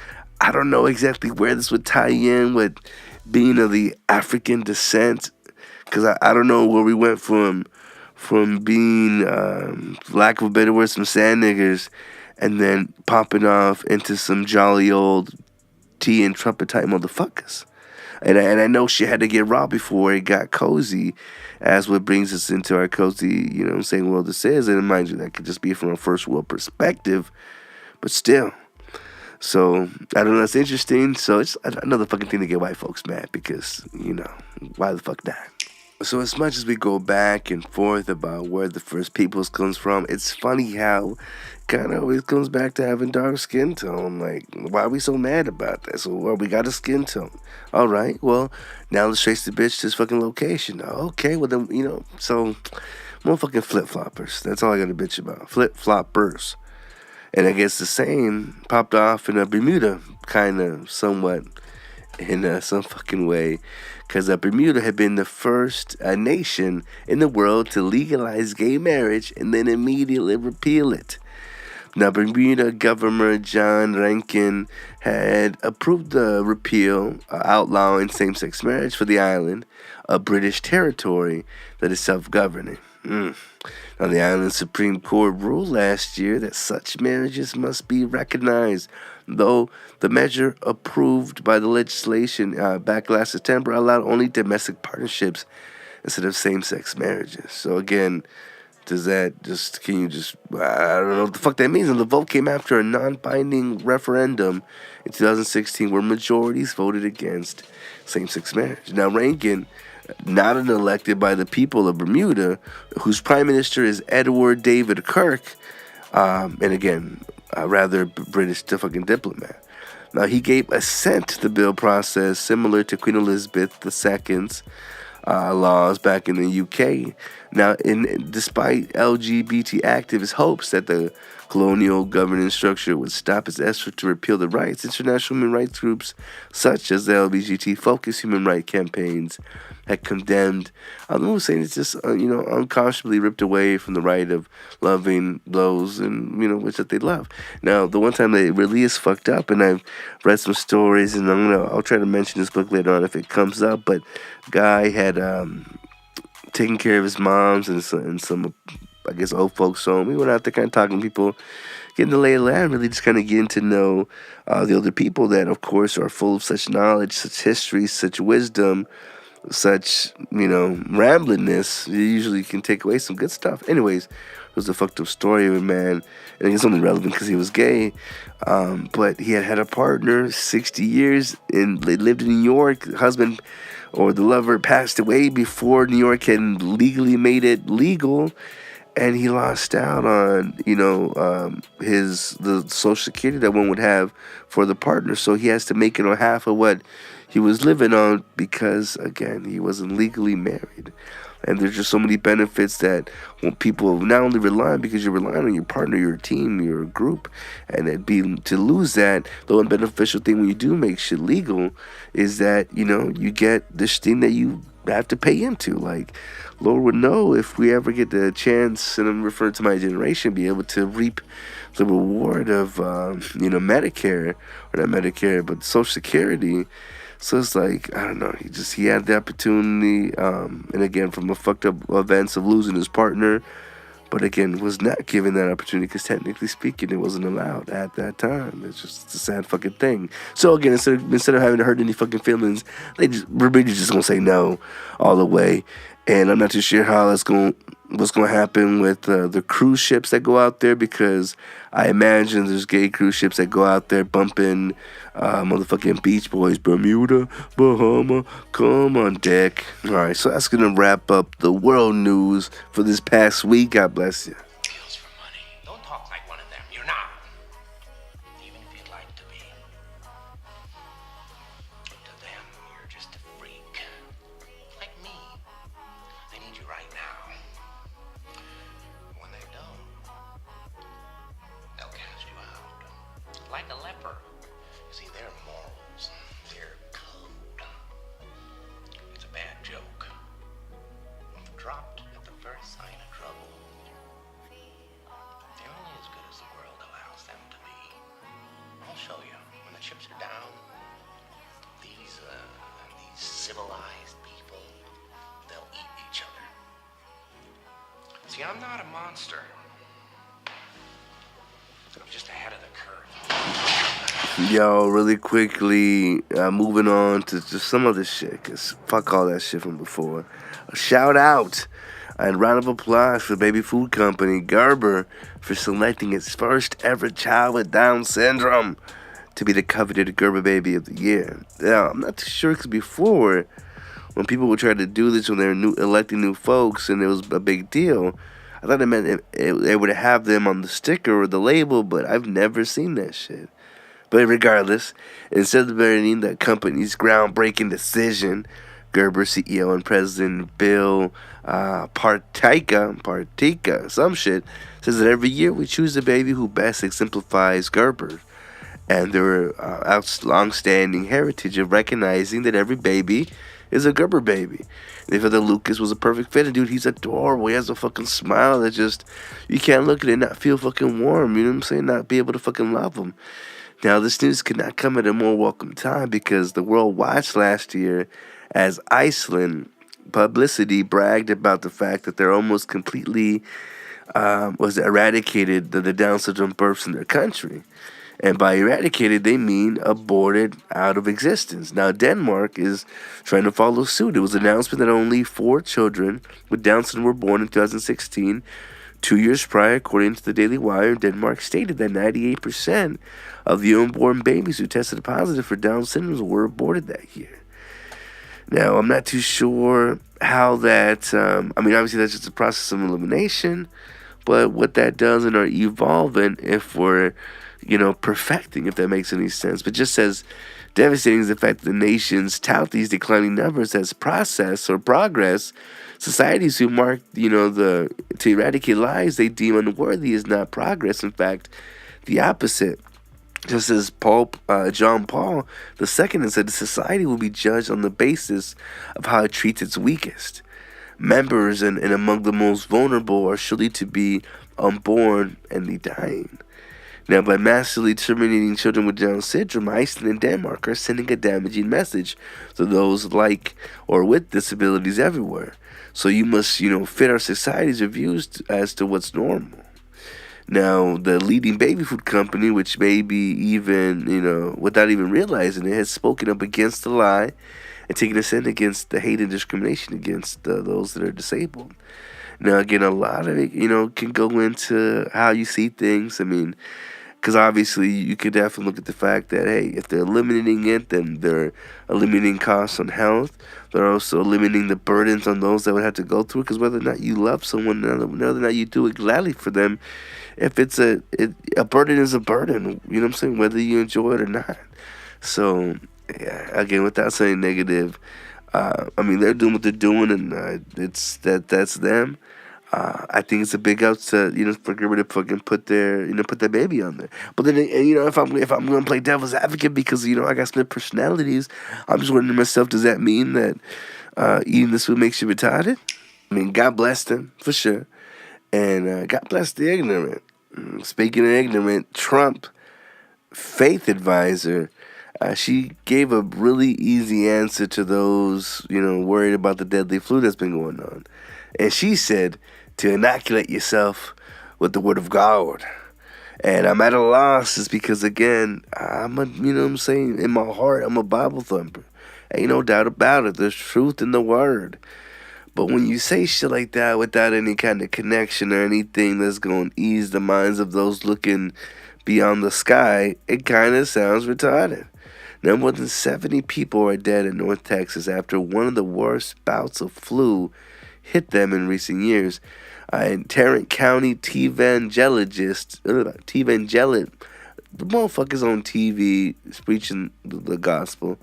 I don't know exactly where this would tie in with being of the African descent, because I don't know where we went from being, lack of a better word, some sand niggers, and then popping off into some jolly old tea and trumpet type motherfuckers. And I know she had to get raw before it got cozy, as what brings us into our cozy, world this is. And mind you, that could just be from a first world perspective, but still. So, I don't know, it's interesting. So, it's another fucking thing to get white folks mad, because, why the fuck not? So, as much as we go back and forth about where the first peoples comes from, it's funny how kind of always comes back to having dark skin tone. Like, why are we so mad about that? So, we got a skin tone. All right, well, now let's trace the bitch to this fucking location. Okay, well then, so, motherfucking flip-floppers. That's all I got to bitch about. Flip-floppers. And I guess the same popped off in Bermuda, kind of, somewhat, in some fucking way. Because Bermuda had been the first nation in the world to legalize gay marriage and then immediately repeal it. Now, Bermuda Governor John Rankin had approved the repeal, outlawing same-sex marriage for the island, a British territory that is self-governing. Now, the island's Supreme Court ruled last year that such marriages must be recognized, though the measure approved by the legislation back last September allowed only domestic partnerships instead of same-sex marriages. So again, Does that just, can you just, I don't know what the fuck that means. And the vote came after a non-binding referendum in 2016 where majorities voted against same-sex marriage. Now, Reagan, not an elected by the people of Bermuda, whose prime minister is Edward David Kirk, and again, a rather British fucking diplomat. Now, he gave assent to the bill process similar to Queen Elizabeth II's laws back in the UK. Now, despite LGBT activists' hopes that the colonial governance structure would stop its effort to repeal the rights, international human rights groups such as the LGBT-focused human rights campaigns had condemned. I'm saying it's just unconscionably ripped away from the right of loving those and which that they love. Now, the one time that it really is fucked up, and I've read some stories, and I'll try to mention this book later on if it comes up. But guy had taken care of his moms and some I guess old folks home. He went out there kind of talking to people, getting the lay of the land, really just kind of getting to know the older people that, of course, are full of such knowledge, such history, such wisdom, such, ramblingness. You usually can take away some good stuff. Anyways, it was a fucked up story of a man, and it's only relevant because he was gay, but he had a partner 60 years, and they lived in New York. The husband or the lover passed away before New York had legally made it legal, and he lost out on, the Social Security that one would have for the partner. So he has to make it on half of what he was living on because, again, he wasn't legally married. And there's just so many benefits that when people not only rely on, because you're relying on your partner, your team, your group, and to lose that, the one beneficial thing when you do make shit legal is that, you get this thing that you have to pay into. Like, Lord would know if we ever get the chance, and I'm referring to my generation, be able to reap the reward of, Medicare, or not Medicare, but Social Security. So it's like, I don't know, he had the opportunity, and again, from a fucked up events of losing his partner, but again, was not given that opportunity because technically speaking, it wasn't allowed at that time. It's just a sad fucking thing. So again, instead of having to hurt any fucking feelings, Bermuda's just gonna say no all the way. And I'm not too sure how what's gonna happen with the cruise ships that go out there, because I imagine there's gay cruise ships that go out there bumping motherfucking Beach Boys, Bermuda, Bahama, come on deck. All right, so that's gonna wrap up the world news for this past week. God bless you. Pills for money. Don't talk like one of them. You're not. Even if you'd like to be. To them, you're just a freak. Like me. They need you right now. When they don't, they'll cast you out. Like a leper. See, their morals, their code. It's a bad joke. Dropped at the first sign of trouble. They're only as good as the world allows them to be. I'll show you. When the chips are down, these civilized people, they'll eat each other. See, I'm not a monster. I'm just ahead of the curve. Yo, really quickly, moving on to just some of this shit, because fuck all that shit from before. A shout out and round of applause for baby food company Gerber for selecting its first ever child with Down syndrome to be the coveted Gerber baby of the year. Now, I'm not too sure, because before, when people would try to do this when they were electing new folks and it was a big deal, I thought it meant they would have them on the sticker or the label, but I've never seen that shit. But regardless, instead of celebrating the company's groundbreaking decision, Gerber CEO and President Bill Partika, some shit, says that every year we choose a baby who best exemplifies Gerber and their long-standing heritage of recognizing that every baby is a Gerber baby. They felt that Lucas was a perfect fit, and dude, he's adorable. He has a fucking smile that just, you can't look at it and not feel fucking warm, you know what I'm saying? Not be able to fucking love him. Now, this news could not come at a more welcome time, because the world watched last year as Iceland publicity bragged about the fact that they're almost completely was eradicated the Down syndrome births in their country. And by eradicated, they mean aborted out of existence. Now, Denmark is trying to follow suit. It was an announcement that only 4 children with Down syndrome were born in 2016, 2 years prior, according to the Daily Wire, Denmark stated that 98% of the unborn babies who tested positive for Down syndrome were aborted that year. Now, I'm not too sure how that, obviously that's just a process of elimination, but what that does in our evolving, if we're, perfecting, if that makes any sense. But just as devastating as the fact that the nations tout these declining numbers as process or progress, societies who mark, to eradicate lies they deem unworthy is not progress. In fact, the opposite. Just as John Paul II said, society will be judged on the basis of how it treats its weakest. Members and among the most vulnerable are surely to be unborn and the dying. Now, by massively terminating children with Down syndrome, Iceland and Denmark are sending a damaging message to those like or with disabilities everywhere. So you must, fit our society's views as to what's normal. Now, the leading baby food company, which maybe even, without even realizing it, has spoken up against the lie and taken a stand against the hate and discrimination against those that are disabled. Now, again, a lot of it, can go into how you see things. Because obviously you could definitely look at the fact that, hey, if they're eliminating it, then they're eliminating costs on health. They're also eliminating the burdens on those that would have to go through it. Because whether or not you love someone, whether or not you do it gladly for them, if it's a burden is a burden, you know what I'm saying, whether you enjoy it or not. So, yeah, again, without saying negative, they're doing what they're doing, and that's them. I think it's a big out to, for Gerber to fucking put that baby on there. But then, if I'm gonna play devil's advocate because I got split personalities, I'm just wondering to myself, does that mean that eating this food makes you retarded? God bless them for sure, and God bless the ignorant. Speaking of ignorant, Trump faith advisor, she gave a really easy answer to those worried about the deadly flu that's been going on, and she said to inoculate yourself with the word of God. And I'm at a loss is because, again, in my heart, I'm a Bible thumper. Ain't no doubt about it. There's truth in the word. But when you say shit like that without any kind of connection or anything that's going to ease the minds of those looking beyond the sky, it kind of sounds retarded. Now, more than 70 people are dead in North Texas after one of the worst bouts of flu hit them in recent years. And Tarrant County televangelist, the motherfucker's on TV preaching the gospel.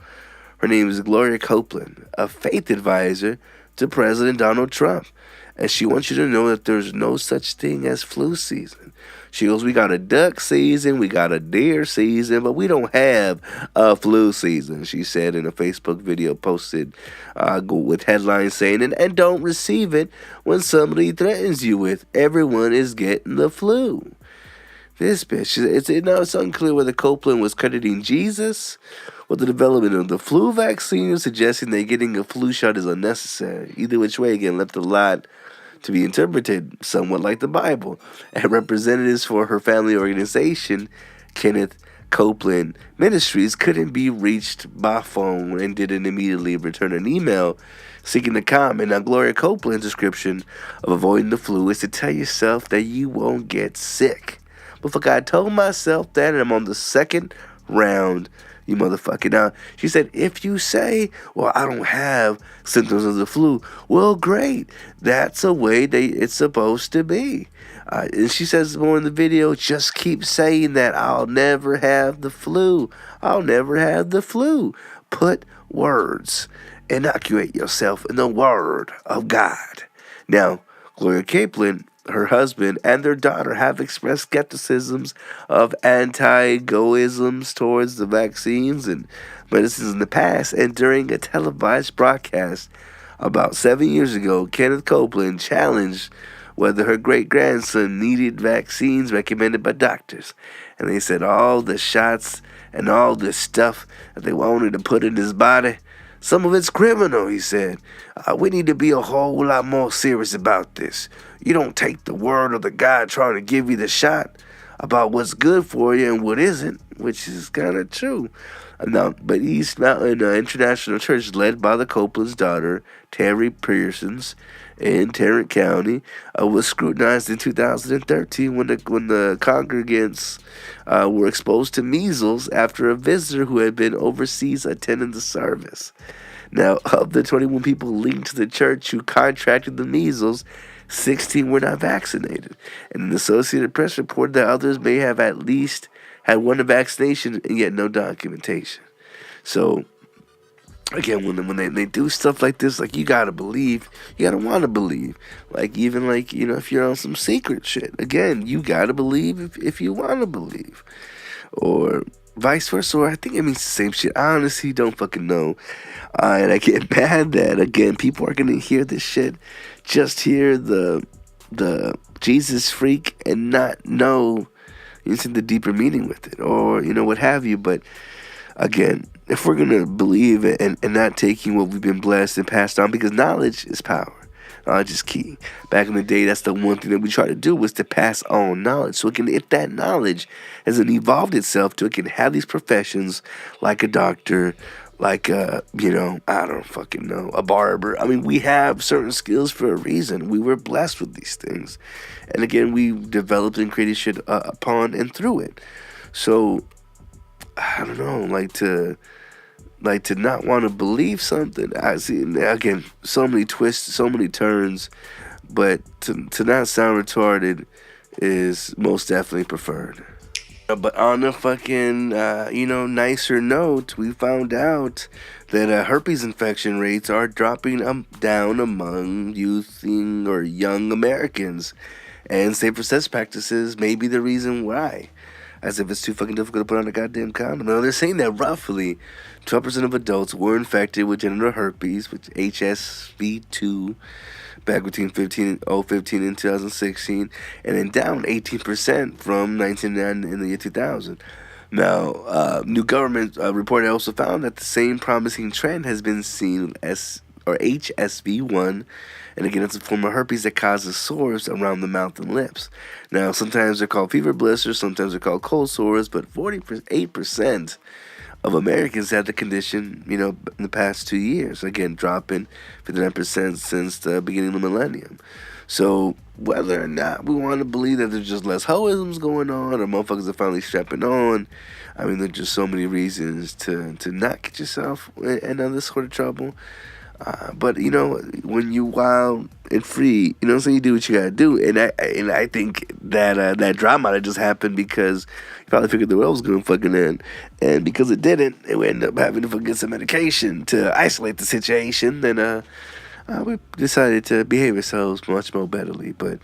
Her name is Gloria Copeland, a faith advisor to President Donald Trump. And she wants you to know that there's no such thing as flu season. She goes, we got a duck season, we got a deer season, but we don't have a flu season, she said in a Facebook video posted with headlines saying, and don't receive it when somebody threatens you with, everyone is getting the flu. This bitch, it's unclear whether Copeland was crediting Jesus with the development of the flu vaccine or suggesting that getting a flu shot is unnecessary. Either which way, again, left a lot to be interpreted somewhat like the Bible. And representatives for her family organization, Kenneth Copeland Ministries, couldn't be reached by phone and didn't immediately return an email seeking to comment. Now, Gloria Copeland's description of avoiding the flu is to tell yourself that you won't get sick. But fuck, I told myself that, and I'm on the second round, you motherfucker. Now, she said, if you say, well, I don't have symptoms of the flu, well, great. That's a way it's supposed to be. And she says more in the video, just keep saying that I'll never have the flu. I'll never have the flu. Put words. Inoculate yourself in the word of God. Now, Gloria Copeland, her husband, and their daughter have expressed skepticisms of anti-goisms towards the vaccines and medicines in the past. And during a televised broadcast about 7 years ago, Kenneth Copeland challenged whether her great-grandson needed vaccines recommended by doctors. And they said all the shots and all this stuff that they wanted to put in his body, some of it's criminal, he said. We need to be a whole lot more serious about this. You don't take the word of the guy trying to give you the shot. about what's good for you and what isn't, which is kind of true. Now, but East Mountain International Church, led by the Copeland's daughter, Terry Pearsons, in Tarrant County, was scrutinized in 2013 when the congregants were exposed to measles after a visitor who had been overseas attending the service. Now, of the 21 people linked to the church who contracted the measles, 16 were not vaccinated. And an Associated Press reported that others may have at least had one vaccination and yet no documentation. So, again, when they do stuff like this, like, you gotta believe, you gotta want to believe. Like, even like, if you're on some secret shit, again, you gotta believe if you want to believe. Or vice versa, or I think it means the same shit. I honestly don't fucking know. And I get mad that, again, people are gonna hear this shit, just hear the Jesus freak and not know the deeper meaning with it, or what have you. But again, if we're gonna believe it and not taking what we've been blessed and passed on, because knowledge is power. Knowledge is key. Back in the day, that's the one thing that we try to do, was to pass on knowledge. So if that knowledge hasn't evolved itself to, it can have these professions like a doctor, like I don't fucking know, a barber. I mean, we have certain skills for a reason. We were blessed with these things, and again, we developed and created shit upon and through it. So I don't know, like to not want to believe something. I see, again, so many twists, so many turns, but to not sound retarded is most definitely preferred. But on a fucking, nicer note, we found out that herpes infection rates are dropping down among young Americans. And safer sex practices may be the reason why. As if it's too fucking difficult to put on a goddamn condom. Now, they're saying that roughly 12% of adults were infected with genital herpes, which HSV2, back between 2015 and 2016, and then down 18% from 1999 in the year 2000. Now, new government report also found that the same promising trend has been seen HSV1, and again, it's a form of herpes that causes sores around the mouth and lips. Now, sometimes they're called fever blisters, sometimes they're called cold sores, but 48% of Americans had the condition, in the past 2 years. Again, dropping 59% since the beginning of the millennium. So, whether or not we want to believe that there's just less hoisms going on, or motherfuckers are finally strapping on, I mean, there's just so many reasons to not get yourself in this sort of trouble. But when you wild and free, so you do what you gotta do, and I think that that drama that just happened because you probably figured the world was gonna fucking end, and because it didn't, and we ended up having to get some medication to isolate the situation. Then we decided to behave ourselves much more betterly. But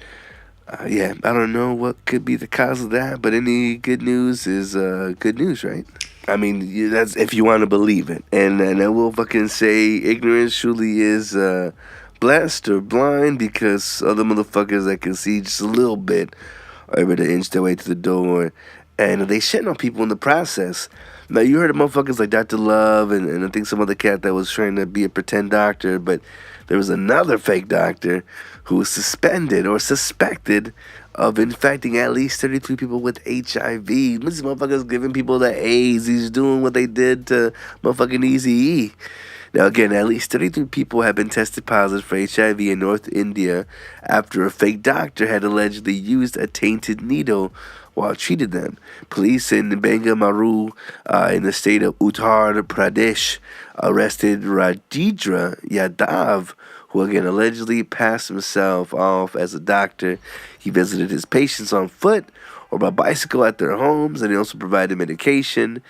yeah, I don't know what could be the cause of that, but any good news is good news, right? I mean, that's if you want to believe it. And I will fucking say ignorance truly is blessed or blind, because other motherfuckers that can see just a little bit are able to inch their way to the door. And they shitting on people in the process. Now, you heard of motherfuckers like Dr. Love and I think some other cat that was trying to be a pretend doctor, but there was another fake doctor who was suspended or suspected of infecting at least 33 people with HIV. These motherfuckers giving people the AIDS. He's doing what they did to motherfucking Eazy-E. Now, again, at least 33 people have been tested positive for HIV in North India after a fake doctor had allegedly used a tainted needle while treated them. Police in Bengaluru, in the state of Uttar Pradesh, arrested Rajendra Yadav, who again allegedly passed himself off as a doctor. He visited his patients on foot or by bicycle at their homes, and he also provided medication.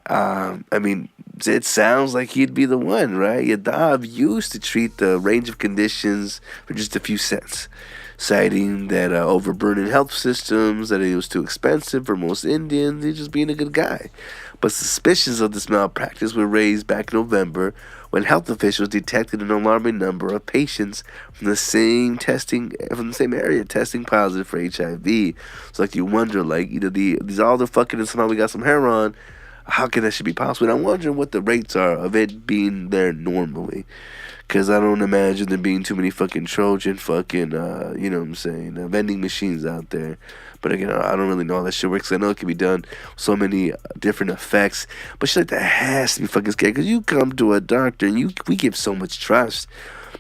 I mean, it sounds like he'd be the one, right? Yadav used to treat the range of conditions for just a few cents, citing that overburdened health systems, that it was too expensive for most Indians, he's just being a good guy. But suspicions of this malpractice were raised back in November when health officials detected an alarming number of patients from the same area testing positive for HIV. So like you wonder, like, these all the fucking and somehow we got some hair on. How can that should be possible? And I'm wondering what the rates are of it being there normally. Because I don't imagine there being too many fucking Trojan fucking, you know what I'm saying, vending machines out there. But again, I don't really know how that shit works. I know it can be done so many different effects. But shit like that has to be fucking scary. Because you come to a doctor and we give so much trust.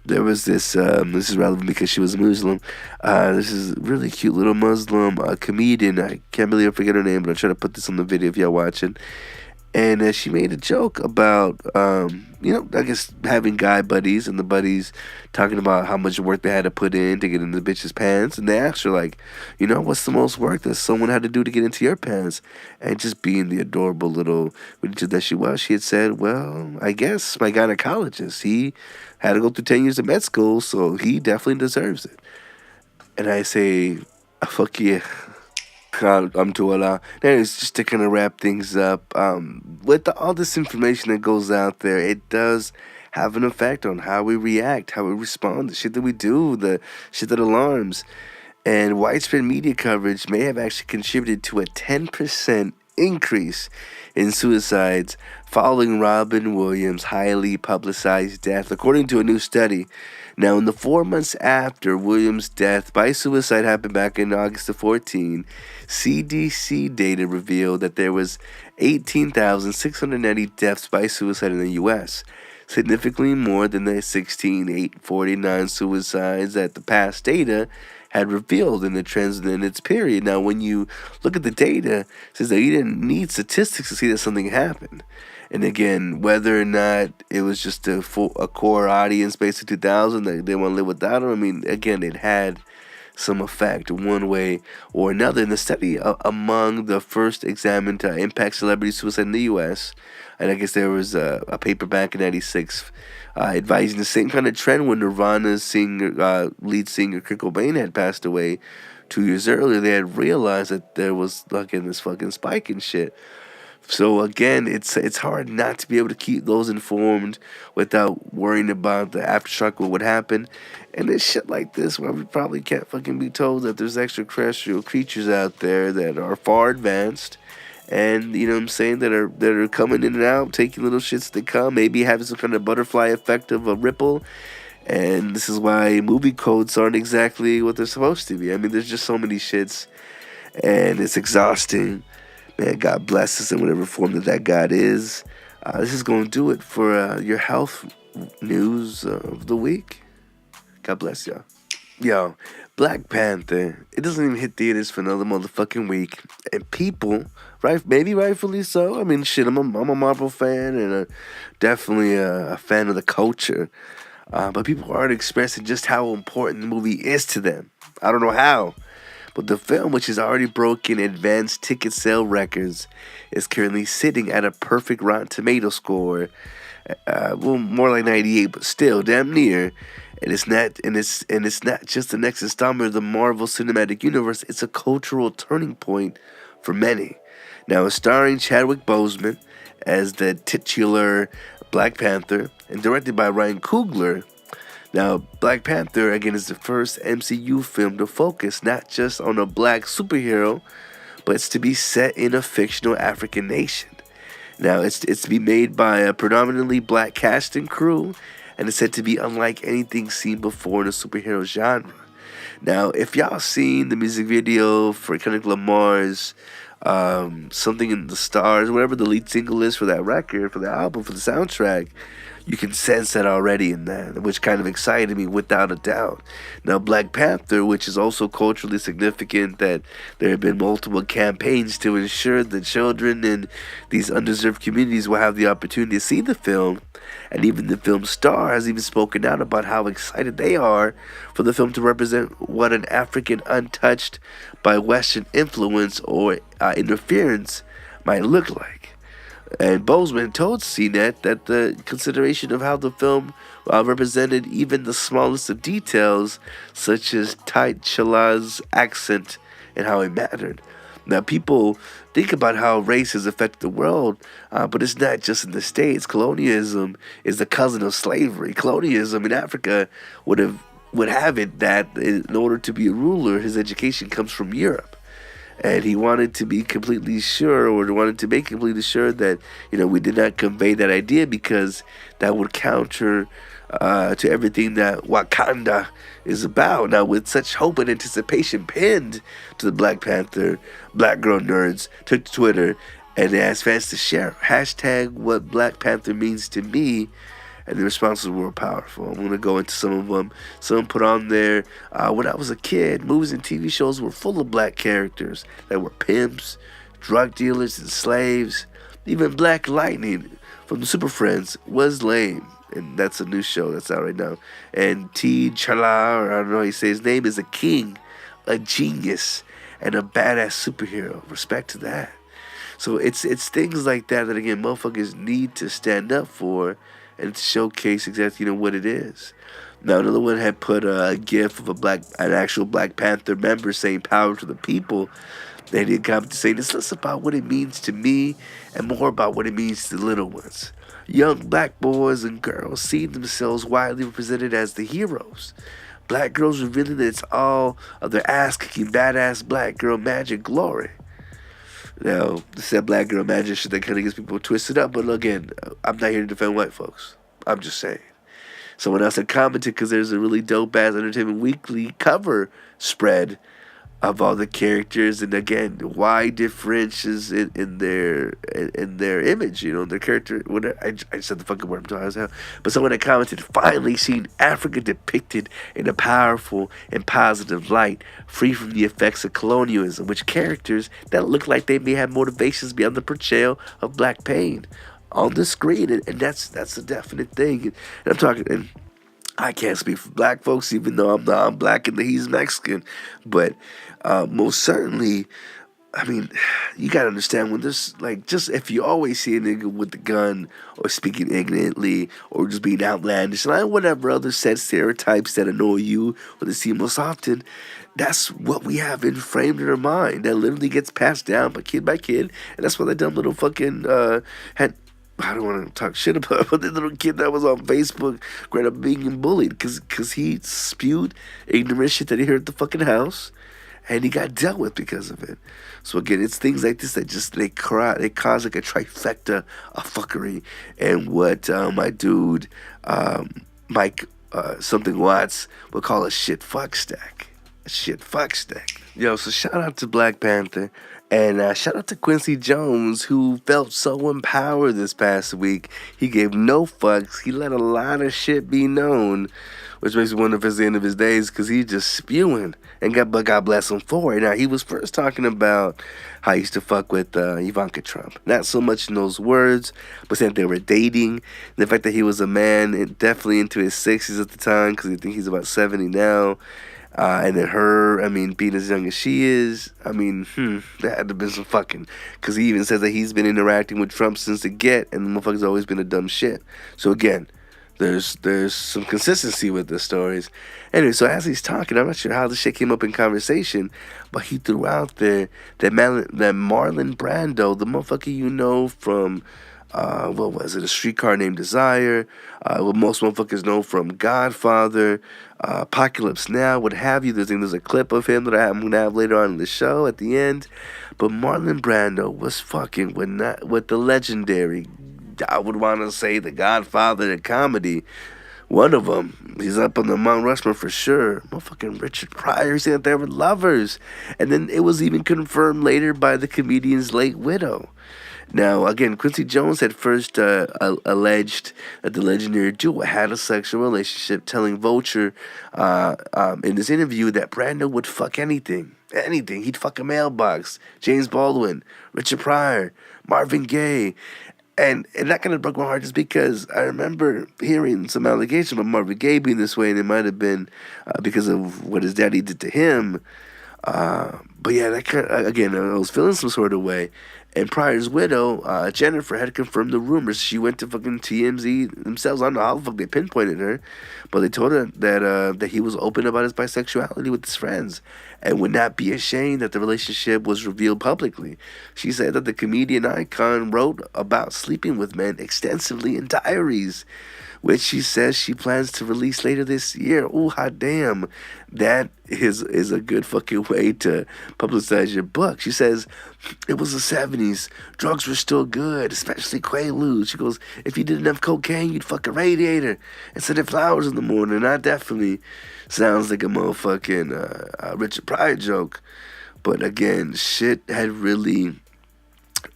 There was this is relevant because she was a Muslim. This is really cute little Muslim comedian. I can't believe I forget her name, but I'll try to put this on the video if y'all watching. And she made a joke about, I guess having guy buddies and the buddies talking about how much work they had to put in to get into the bitch's pants. And they asked her, like, what's the most work that someone had to do to get into your pants? And just being the adorable little witch that she was, she had said, well, I guess my gynecologist, he had to go through 10 years of med school, so he definitely deserves it. And I say, fuck yeah. I'm too allowed. Anyways, just to kind of wrap things up, with all this information that goes out there, it does have an effect on how we react, how we respond, the shit that we do, the shit that alarms. And widespread media coverage may have actually contributed to a 10% increase in suicides following Robin Williams' highly publicized death, according to a new study. Now, in the 4 months after Williams' death by suicide happened back in August of 2014, CDC data revealed that there was 18,690 deaths by suicide in the U.S., significantly more than the 16,849 suicides that the past data had revealed in the trends in its period. Now, when you look at the data, it says that you didn't need statistics to see that something happened. And again, whether or not it was just a core audience based in 2000 that they want to live without them, I mean, again, it had some effect one way or another. In the study among the first examined impact celebrity suicide in the U.S., and I guess there was a paper back in 96 advising the same kind of trend when Nirvana's lead singer Kurt Cobain had passed away 2 years earlier. They had realized that there was this fucking spike and shit. So again, it's hard not to be able to keep those informed without worrying about the aftershock, what would happen. And it's shit like this where we probably can't fucking be told that there's extraterrestrial creatures out there that are far advanced and, you know what I'm saying, that are coming in and out, taking little shits that come, maybe having some kind of butterfly effect of a ripple. And this is why movie codes aren't exactly what they're supposed to be. I mean, there's just so many shits and it's exhausting. Man, God bless us in whatever form that God is. This is going to do it for your health news of the week. God bless y'all. Yo, Black Panther. It doesn't even hit theaters for another motherfucking week. And people, right? Maybe rightfully so. I mean, shit, I'm a Marvel fan and definitely a fan of the culture. But people aren't expressing just how important the movie is to them. I don't know how. But the film, which has already broken advanced ticket sale records, is currently sitting at a perfect Rotten Tomato score. More like 98, but still damn near. And it's not just the next installment of the Marvel Cinematic Universe. It's a cultural turning point for many. Now, it's starring Chadwick Boseman as the titular Black Panther and directed by Ryan Coogler. Now, Black Panther, again, is the first MCU film to focus not just on a black superhero, but it's to be set in a fictional African nation. Now, it's to be made by a predominantly black cast and crew, and it's said to be unlike anything seen before in the superhero genre. Now, if y'all seen the music video for Kendrick Lamar's Something in the Stars, whatever the lead single is for that record, for the album, for the soundtrack, you can sense that already in that, which kind of excited me without a doubt. Now, Black Panther, which is also culturally significant, that there have been multiple campaigns to ensure that children in these undeserved communities will have the opportunity to see the film, and even the film star has even spoken out about how excited they are for the film to represent what an African untouched by Western influence or interference might look like. And Boseman told CNET that the consideration of how the film represented even the smallest of details, such as T'Challa's accent and how it mattered. Now, people think about how race has affected the world, but it's not just in the States. Colonialism is the cousin of slavery. Colonialism in Africa would have it that in order to be a ruler, his education comes from Europe. And he wanted to be completely sure, or wanted to make completely sure that, we did not convey that idea, because that would counter to everything that Wakanda is about. Now, with such hope and anticipation pinned to the Black Panther, Black Girl Nerds took to Twitter and they asked fans to share hashtag what Black Panther means to me, and the responses were powerful. I'm going to go into some of them. Some put on there, when I was a kid, movies and TV shows were full of black characters that were pimps, drug dealers, and slaves. Even Black Lightning from the Super Friends was lame. And that's a new show that's out right now. And T. Chala, or I don't know how you say his name, is a king, a genius, and a badass superhero. Respect to that. So it's things like that again, motherfuckers need to stand up for and to showcase exactly what it is. Now, another one had put a gif of an actual Black Panther member saying "Power to the people." They did comment to say, "It's less about what it means to me and more about what it means to the little ones. Young black boys and girls see themselves widely represented as the heroes. Black girls revealing that it's all of their ass-kicking, badass black girl magic glory." Now, said black girl magic shit that kind of gets people twisted up, but again, I'm not here to defend white folks. I'm just saying. Someone else had commented, because there's a really dope-ass Entertainment Weekly cover spread of all the characters, and again, why differentials in their image, their character. Whatever. I said the fucking word, I'm tired as hell. But someone had commented, finally seeing Africa depicted in a powerful and positive light, free from the effects of colonialism, which characters that look like they may have motivations beyond the portrayal of black pain on the screen, and that's a definite thing. And I'm talking. And I can't speak for black folks, even though I'm black and he's Mexican. But most certainly, I mean, you gotta understand when this, just if you always see a nigga with the gun or speaking ignorantly or just being outlandish, and whatever other set stereotypes that annoy you or they see most often, that's what we have framed in our mind. That literally gets passed down by kid, and that's why that dumb little fucking had. I don't want to talk shit about, but the little kid that was on Facebook ended up being bullied because he spewed ignorant shit that he heard at the fucking house, and he got dealt with because of it. So again, it's things like this that they cause like a trifecta of fuckery. And what my dude Mike something Watts would call a shit fuck stack. A shit fuck stack. Yo, so shout out to Black Panther. And shout out to Quincy Jones, who felt so empowered this past week. He gave no fucks. He let a lot of shit be known, which makes me wonder if it's the end of his days, because he's just spewing. And God bless him for it. Now, he was first talking about how he used to fuck with Ivanka Trump. Not so much in those words, but saying they were dating. The fact that he was a man, and definitely into his 60s at the time, because I think he's about 70 now. And then her, being as young as she is, there had to have been some fucking. Because he even says that he's been interacting with Trump since the get, and the motherfucker's always been a dumb shit. So again, there's some consistency with the stories. Anyway, so as he's talking, I'm not sure how this shit came up in conversation, but he threw out there that Marlon Brando, the motherfucker from... what was it? A Streetcar Named Desire. What most motherfuckers know from Godfather, Apocalypse Now, what have you. There's a clip of him that I'm gonna have later on in the show at the end. But Marlon Brando was fucking with the legendary. I would want to say the Godfather of comedy. One of them, he's up on the Mount Rushmore for sure. Motherfucking Richard Pryor, saying that they were lovers, and then it was even confirmed later by the comedian's late widow. Now, again, Quincy Jones had first alleged that the legendary duo had a sexual relationship, telling Vulture in this interview that Brando would fuck anything. He'd fuck a mailbox, James Baldwin, Richard Pryor, Marvin Gaye. And that kind of broke my heart just because I remember hearing some allegations about Marvin Gaye being this way, and it might have been because of what his daddy did to him. But yeah, that kind of, again, I was feeling some sort of way. And Pryor's widow, Jennifer, had confirmed the rumors. She went to fucking TMZ themselves. I don't know how the fuck they pinpointed her, but they told her that he was open about his bisexuality with his friends and would not be ashamed that the relationship was revealed publicly. She said that the comedian icon wrote about sleeping with men extensively in diaries, which she says she plans to release later this year. Ooh, hot damn. That is a good fucking way to publicize your book. She says, it was the 70s. Drugs were still good, especially Quaaludes. She goes, if you did enough cocaine, you'd fuck a radiator and send it flowers in the morning. That definitely sounds like a motherfucking Richard Pryor joke. But again, shit had really,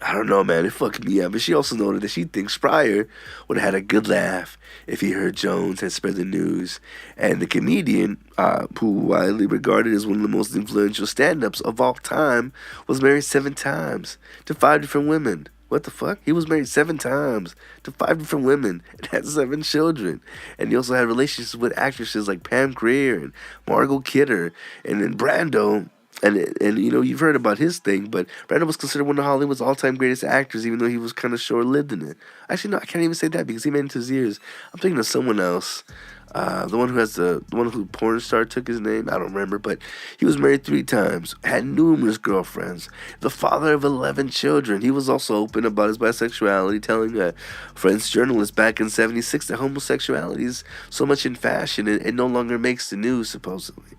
I don't know, man, it fucked me up. But she also noted that she thinks Pryor would have had a good laugh if he heard Jones had spread the news. And the comedian, who widely regarded as one of the most influential stand-ups of all time, was married 7 times to 5 different women. What the fuck? He was married 7 times to 5 different women and had 7 children. And he also had relationships with actresses like Pam Grier and Margot Kidder and then Brando. And you know, you've heard about his thing, but Brando was considered one of Hollywood's all-time greatest actors, even though he was kind of short-lived in it. Actually, no, I can't even say that because he made it into his years. I'm thinking of someone else. The one who porn star took his name, I don't remember, but he was married 3 times, had numerous girlfriends, the father of 11 children. He was also open about his bisexuality, telling a French journalist back in '76 that homosexuality is so much in fashion and it no longer makes the news, supposedly.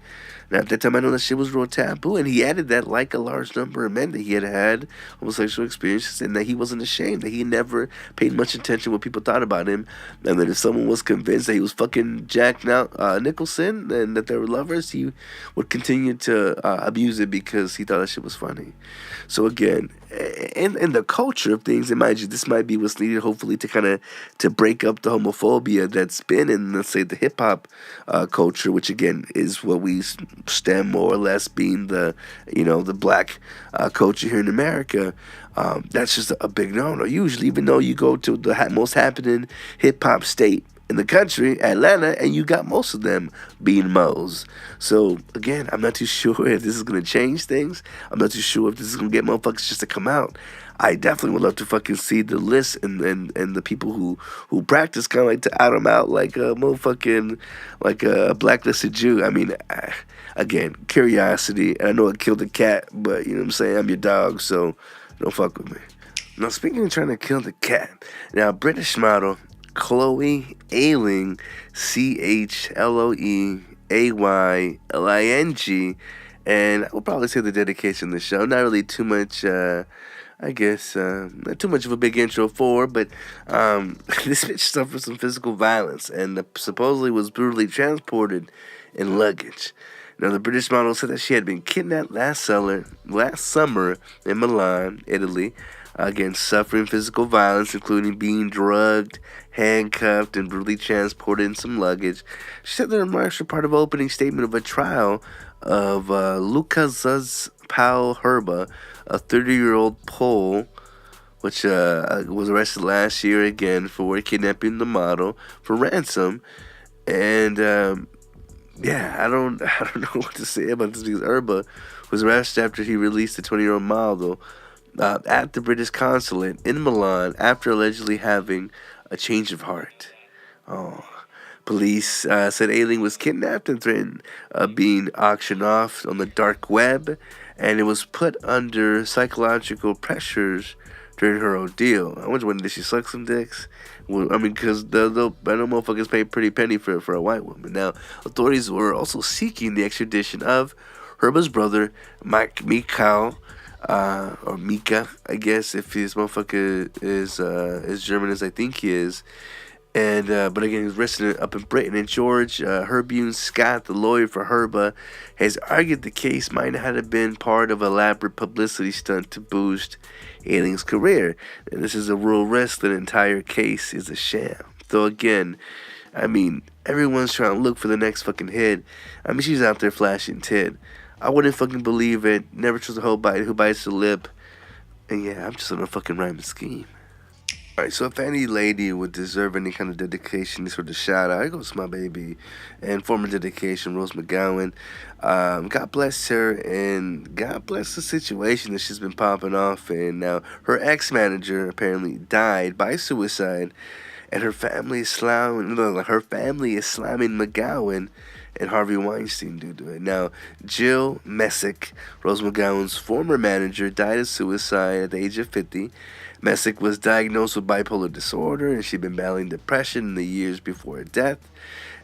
Now, at that time, I know that shit was real taboo, and he added that, like a large number of men, that he had homosexual experiences, and that he wasn't ashamed, that he never paid much attention to what people thought about him, and that if someone was convinced that he was fucking Jack Nicholson, and that they were lovers, he would continue to abuse it because he thought that shit was funny. So again, in the culture of things, and mind you, this might be what's needed, hopefully, to kind of to break up the homophobia that's been in, let's say, the hip-hop culture, which again is what we stem more or less being the, you know, the black culture here in America. That's just a big no-no. Usually, even though you go to the most happening hip-hop state in the country, Atlanta, and you got most of them being Mo's. So, again, I'm not too sure if this is going to change things. I'm not too sure if this is going to get motherfuckers just to come out. I definitely would love to fucking see the list and the people who practice kind of like to out them out like a motherfucking, like a blacklisted Jew. I mean, again, curiosity. And I know I killed a cat, but, you know what I'm saying? I'm your dog, so don't fuck with me. Now, speaking of trying to kill the cat, now, British model Chloe Ayling, CHLOEAYLING, and I will probably say the dedication of the show. Not really too much, I guess, not too much of a big intro for, but this bitch suffered some physical violence and supposedly was brutally transported in luggage. Now, the British model said that she had been kidnapped last summer in Milan, Italy, again, suffering physical violence, including being drugged, handcuffed, and brutally transported in some luggage. She said the remarks were part of an opening statement of a trial of Lukasz Paul Herba, a 30-year-old Pole, which was arrested last year again for kidnapping the model for ransom. And yeah, I don't know what to say about this because Herba was arrested after he released the 20-year-old model at the British consulate in Milan after allegedly having a change of heart. Oh. Police said Ayling was kidnapped and threatened being auctioned off on the dark web, and it was put under psychological pressures during her ordeal. I wonder when did she suck some dicks? Well, I mean, because I know motherfuckers pay a pretty penny for a white woman. Now, authorities were also seeking the extradition of Herba's brother, Mikhail, or Mika, I guess, if his motherfucker is as German as I think he is. And but again, he's resident up in Britain. And George Herbune Scott, the lawyer for Herba, has argued the case might not have been part of an elaborate publicity stunt to boost Ayling's career. And this is a real risk. The entire case is a sham. Though again, I mean, everyone's trying to look for the next fucking hit. I mean, she's out there flashing tit. I wouldn't fucking believe it. Never trust a whole bite who bites the lip. And yeah, I'm just on a fucking rhyming scheme. Alright, so if any lady would deserve any kind of dedication, this sort of shout out, it goes to my baby and former dedication, Rose McGowan. God bless her and God bless the situation that she's been popping off in. Now, her ex-manager apparently died by suicide, and her family is slamming McGowan and Harvey Weinstein due to it. Now, Jill Messick, Rose McGowan's former manager, died of suicide at the age of 50. Messick was diagnosed with bipolar disorder, and she'd been battling depression in the years before her death.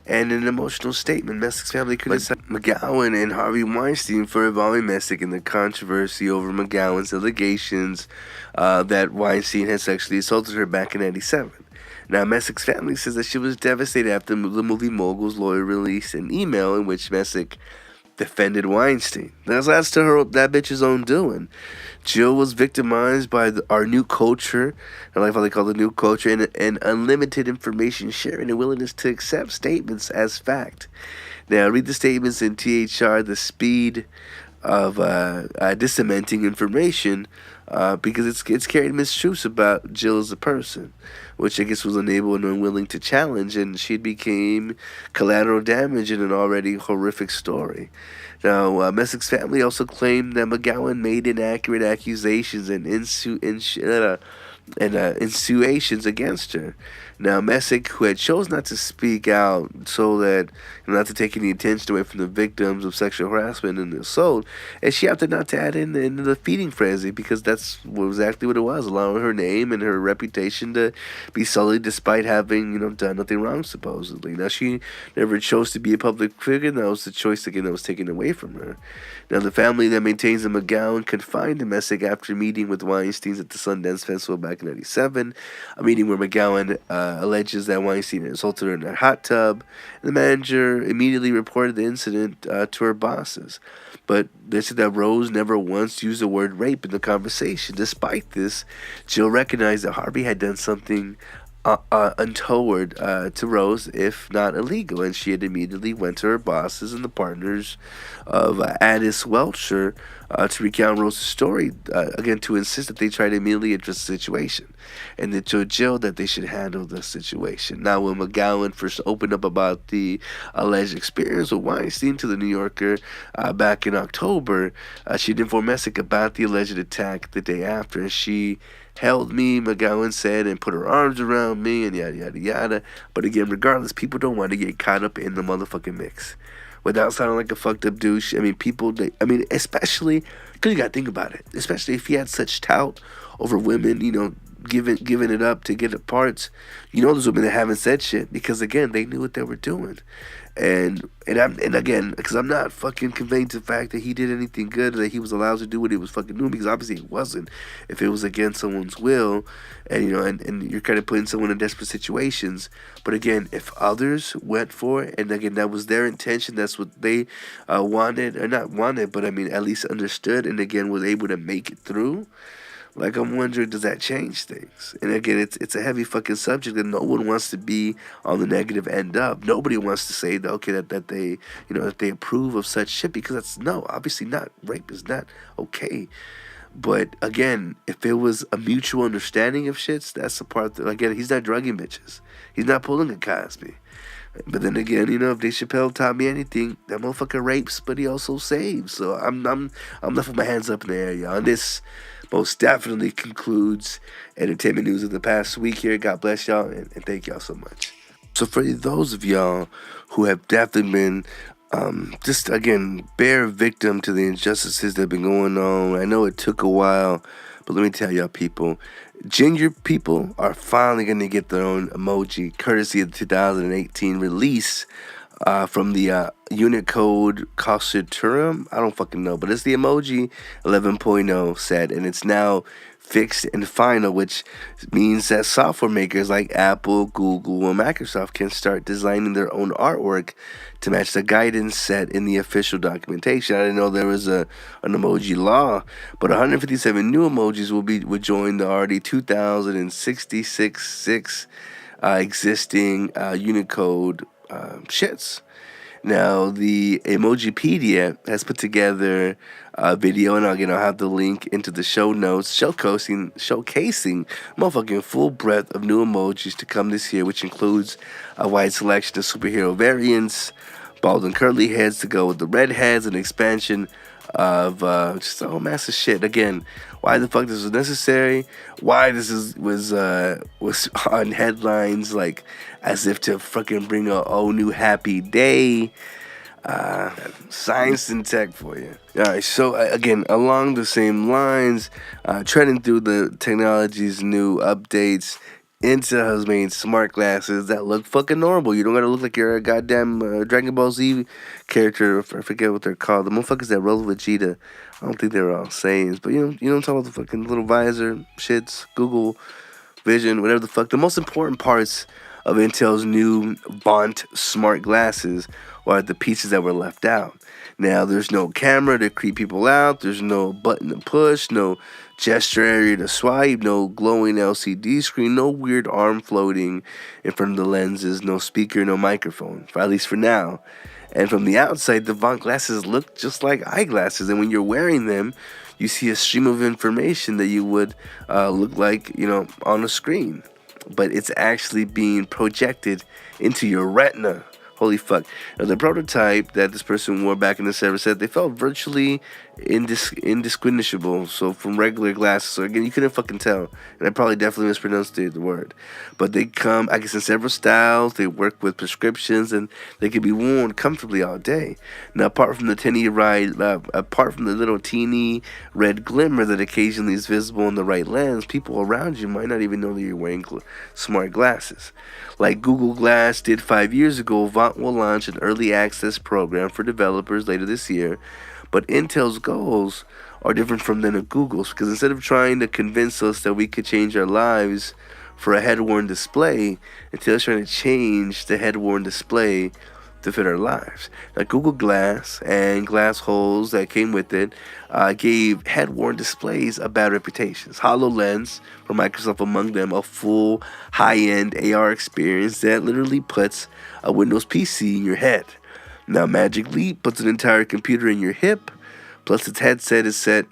And in an emotional statement, Messick's family criticized McGowan and Harvey Weinstein for involving Messick in the controversy over McGowan's allegations that Weinstein had sexually assaulted her back in '97. Now, Messick's family says that she was devastated after the movie mogul's lawyer released an email in which Messick defended Weinstein. That's to her, that bitch's own doing. Jill was victimized by our new culture, I like how they call the new culture, and unlimited information sharing and willingness to accept statements as fact. Now, read the statements in THR, the speed of disseminating information, because it's carried mistruths about Jill as a person, which I guess was unable and unwilling to challenge, and she became collateral damage in an already horrific story. Now, Messick's family also claimed that McGowan made inaccurate accusations and insinuations against her. Now, Messick, who had chose not to speak out so that not to take any attention away from the victims of sexual harassment and assault, and she opted not to add in the feeding frenzy because that's exactly what it was, allowing her name and her reputation to be sullied despite having done nothing wrong supposedly. Now, she never chose to be a public figure. That was the choice again that was taken away from her. Now, the family that maintains that McGowan confined Messick after meeting with Weinstein at the Sundance Festival back in '97, a meeting where McGowan alleges that Weinstein assaulted her in a hot tub. And the manager immediately reported the incident to her bosses. But they said that Rose never once used the word rape in the conversation. Despite this, Jill recognized that Harvey had done something untoward to Rose, if not illegal, and she had immediately went to her bosses and the partners of Addis Welcher to recount Rose's story, again to insist that they try to immediately address the situation, and they told Jill that they should handle the situation. Now, when McGowan first opened up about the alleged experience with Weinstein to the New Yorker back in October, she informed Messick about the alleged attack the day after, and she held me, McGowan said, and put her arms around me, and yada, yada, yada. But again, regardless, people don't want to get caught up in the motherfucking mix. Without sounding like a fucked up douche, especially, because you gotta think about it, especially if he had such tout over women, giving it up to get it parts, there's women that haven't said shit, because again, they knew what they were doing. And again, because I'm not fucking conveying to the fact that he did anything good or that he was allowed to do what he was fucking doing, because obviously it wasn't. If it was against someone's will, and and you're kind of putting someone in desperate situations. But again, if others went for it, and again that was their intention, that's what they wanted, or not wanted, but at least understood, and again was able to make it through. Like, I'm wondering, does that change things? And again, it's a heavy fucking subject that no one wants to be on the negative end of. Nobody wants to say that, okay, that they, that they approve of such shit, because that's, no, obviously not. Rape is not okay. But again, if it was a mutual understanding of shits, that's the part that, again, he's not drugging bitches. He's not pulling a Cosby. But then again, if Dave Chappelle taught me anything, that motherfucker rapes, but he also saves. So I'm left with my hands up in the air, y'all. And this most definitely concludes entertainment news of the past week here. God bless y'all, and thank y'all so much. So for those of y'all who have definitely been just, again, bear victim to the injustices that have been going on, I know it took a while, but let me tell y'all people, ginger people are finally going to get their own emoji, courtesy of the 2018 release from the Unicode Costurum. I don't fucking know, but it's the emoji 11.0 set, and it's now fixed and final, which means that software makers like Apple, Google, and Microsoft can start designing their own artwork to match the guidance set in the official documentation. I didn't know there was an emoji law, but 157 new emojis would join the already 2,066 existing Unicode shits. Now, the Emojipedia has put together a video, and I'll have the link into the show notes, showcasing motherfucking full breadth of new emojis to come this year, which includes a wide selection of superhero variants, bald and curly heads to go with the red heads, an expansion of just a whole mass of shit. Again, why the fuck this was necessary? Why this was on headlines, like as if to fucking bring a new happy day. Science and tech for you. All right, so again, along the same lines, treading through the technology's new updates, Intel has made smart glasses that look fucking normal. You don't gotta look like you're a goddamn Dragon Ball Z character. I forget what they're called. The motherfuckers that roll Vegeta. I don't think they were all Saiyans, but you know, I'm talking about the fucking little visor shits, Google Vision, whatever the fuck. The most important parts of Intel's new Bont smart glasses are the pieces that were left out. Now, there's no camera to creep people out. There's no button to push, no gesture area to swipe, no glowing LCD screen, no weird arm floating in front of the lenses, no speaker, no microphone, at least for now. And from the outside, the Bont glasses look just like eyeglasses. And when you're wearing them, you see a stream of information that you would look like, on a screen. But it's actually being projected into your retina. Holy fuck. Now, the prototype that this person wore back in the server said they felt virtually indistinguishable. So from regular glasses. So again, you couldn't fucking tell. And I probably definitely mispronounced the word. But they come, I guess, in several styles. They work with prescriptions and they can be worn comfortably all day. Now, apart from the little teeny red glimmer that occasionally is visible in the right lens, people around you might not even know that you're wearing smart glasses. Like Google Glass did 5 years ago, Vont will launch an early access program for developers later this year. But Intel's goals are different from them of Google's, because instead of trying to convince us that we could change our lives for a head-worn display, Intel's trying to change the head-worn display to fit our lives. Now, Google Glass and glass holes that came with it gave head-worn displays a bad reputation. HoloLens from Microsoft among them, a full high-end AR experience that literally puts a Windows PC in your head. Now, Magic Leap puts an entire computer in your hip, plus its headset is set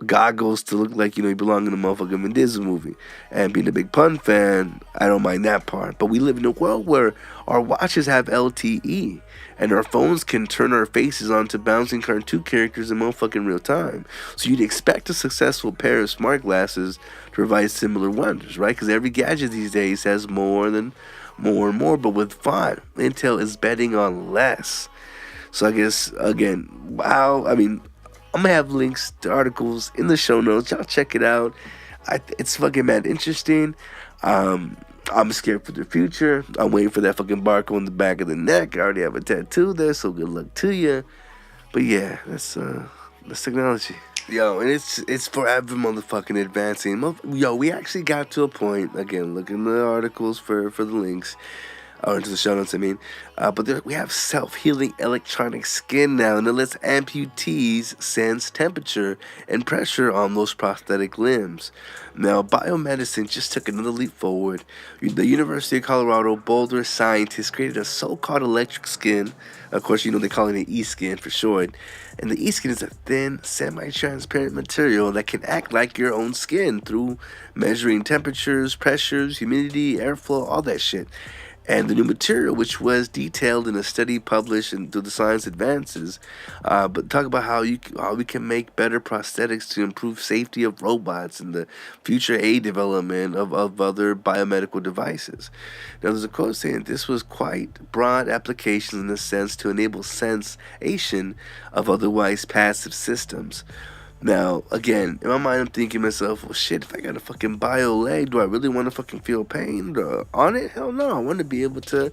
goggles to look like, you belong in a motherfucking Vin Diesel movie. And being a big pun fan, I don't mind that part. But we live in a world where our watches have LTE, and our phones can turn our faces onto bouncing cartoon characters in motherfucking real time. So you'd expect a successful pair of smart glasses to provide similar wonders, right? Because every gadget these days has more and more. But with Vont, Intel is betting on less. So I guess, again, wow. I mean, I'm going to have links to articles in the show notes. Y'all check it out. It's fucking mad interesting. I'm scared for the future. I'm waiting for that fucking barcode on the back of the neck. I already have a tattoo there, so good luck to you. But yeah, that's technology. Yo, and it's forever motherfucking advancing. Yo, we actually got to a point, again, look in the articles for the links. Into the show notes, but we have self-healing electronic skin now, and it lets amputees sense temperature and pressure on those prosthetic limbs. Now, biomedicine just took another leap forward. The University of Colorado Boulder scientists created a so-called electric skin. Of course, they call it an e-skin for short. And the e-skin is a thin, semi-transparent material that can act like your own skin through measuring temperatures, pressures, humidity, airflow, all that shit. And the new material, which was detailed in a study published through the Science Advances, but talk about how we can make better prosthetics to improve safety of robots and the future aid development of other biomedical devices. Now, there's a quote saying this was quite broad applications in a sense to enable sensation of otherwise passive systems. Now, again, in my mind, I'm thinking to myself, well, shit, if I got a fucking bio leg, do I really want to fucking feel pain on it? Hell no. I want to be able to,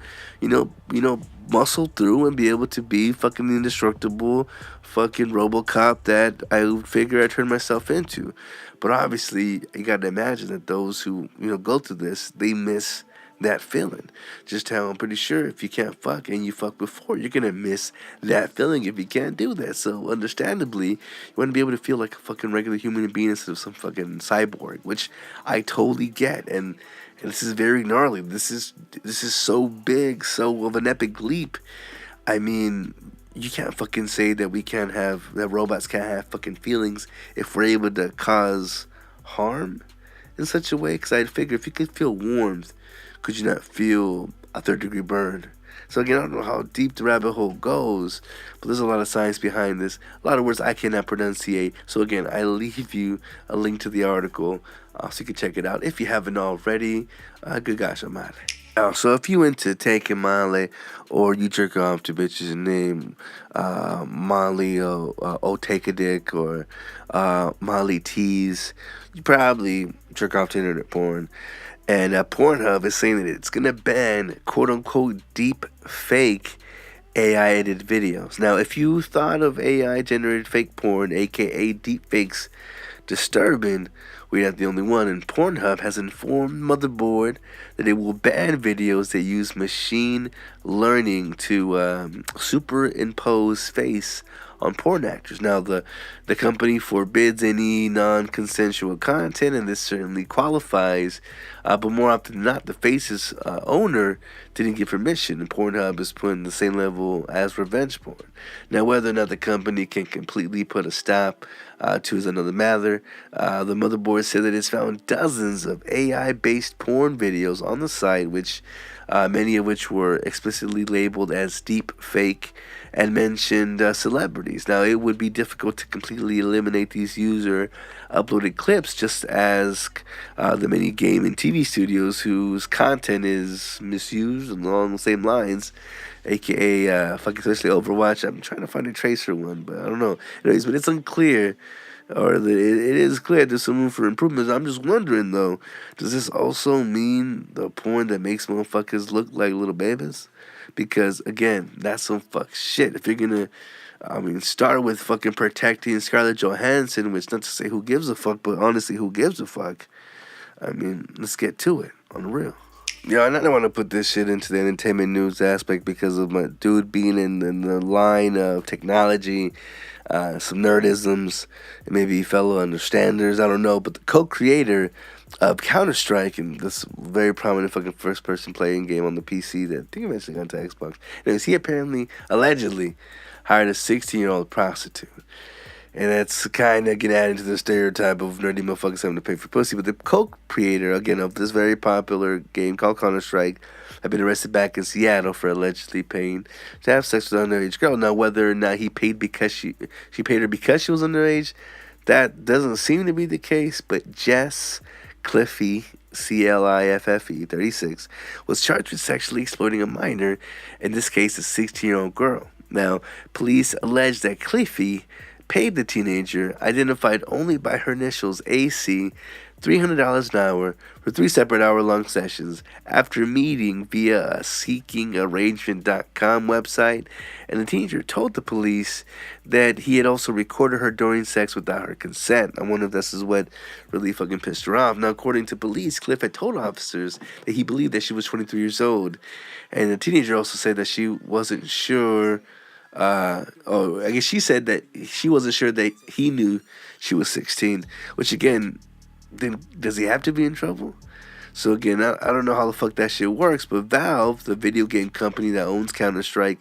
muscle through and be able to be fucking the indestructible fucking RoboCop that I would figure I turned myself into. But obviously, you got to imagine that those who, go through this, they miss that feeling. Just how I'm pretty sure if you can't fuck and you fuck before, you're gonna miss that feeling if you can't do that. So understandably, you want to be able to feel like a fucking regular human being instead of some fucking cyborg, which I totally get. And this is very gnarly. This is so big, so of an epic leap. I mean, you can't fucking say that that robots can't have fucking feelings if we're able to cause harm in such a way. Because I'd figure if you could feel warmth, could you not feel a third-degree burn? So again, I don't know how deep the rabbit hole goes, but there's a lot of science behind this, a lot of words I cannot pronunciate. So again, I leave you a link to the article so you can check it out if you haven't already. Good gosh, I'm out. So if you into taking Molly, or you jerk off to bitches named Molly or Take a Dick or Molly Tease, you probably jerk off to internet porn. And Pornhub is saying that it's gonna ban quote unquote deep fake AI edited videos. Now, if you thought of AI generated fake porn, aka deep fakes, disturbing, we're not the only one, and Pornhub has informed Motherboard that it will ban videos that use machine learning to superimpose face on porn actors. Now, the company forbids any non-consensual content, and this certainly qualifies, but more often than not, the face's owner didn't get permission, and Pornhub is put in the same level as revenge porn. Now, whether or not the company can completely put a stop to is another matter. The Motherboard said that it's found dozens of AI-based porn videos on the site, which many of which were explicitly labeled as deep fake and mentioned celebrities. Now, it would be difficult to completely eliminate these user-uploaded clips, just as the many game and TV studios whose content is misused along the same lines, aka fucking especially Overwatch. I'm trying to find a tracer one, but I don't know. Anyways, but it's unclear, or it is clear there's some room for improvements. I'm just wondering though, does this also mean the porn that makes motherfuckers look like little babies? Because again, that's some fuck shit. If you're gonna, start with fucking protecting Scarlett Johansson, which not to say who gives a fuck, but honestly, who gives a fuck? Let's get to it on the real. Yeah, and I don't want to put this shit into the entertainment news aspect because of my dude being in the line of technology, some nerdisms, and maybe fellow understanders, I don't know, but the co-creator of Counter-Strike and this very prominent fucking first-person playing game on the PC that I think eventually got to Xbox. Anyways, he apparently, allegedly, hired a 16-year-old prostitute. And that's kind of getting added to the stereotype of nerdy motherfuckers having to pay for pussy. But the co-creator, again, of this very popular game called Counter-Strike, had been arrested back in Seattle for allegedly paying to have sex with an underage girl. Now, whether or not he paid because she paid her because she was underage, that doesn't seem to be the case. But Jess Cliffy, Cliffe, 36, was charged with sexually exploiting a minor, in this case a 16-year-old girl. Now, police allege that Cliffy paid the teenager, identified only by her initials AC, $300 an hour for 3 separate hour-long sessions after meeting via a seekingarrangement.com website, and the teenager told the police that he had also recorded her during sex without her consent. I wonder if this is what really fucking pissed her off. Now, according to police, Cliff had told officers that he believed that she was 23 years old, and the teenager also said that she wasn't sure. I guess she said that she wasn't sure that he knew she was 16, which again, then does he have to be in trouble? So again, I don't know how the fuck that shit works, but Valve, the video game company that owns Counter-Strike,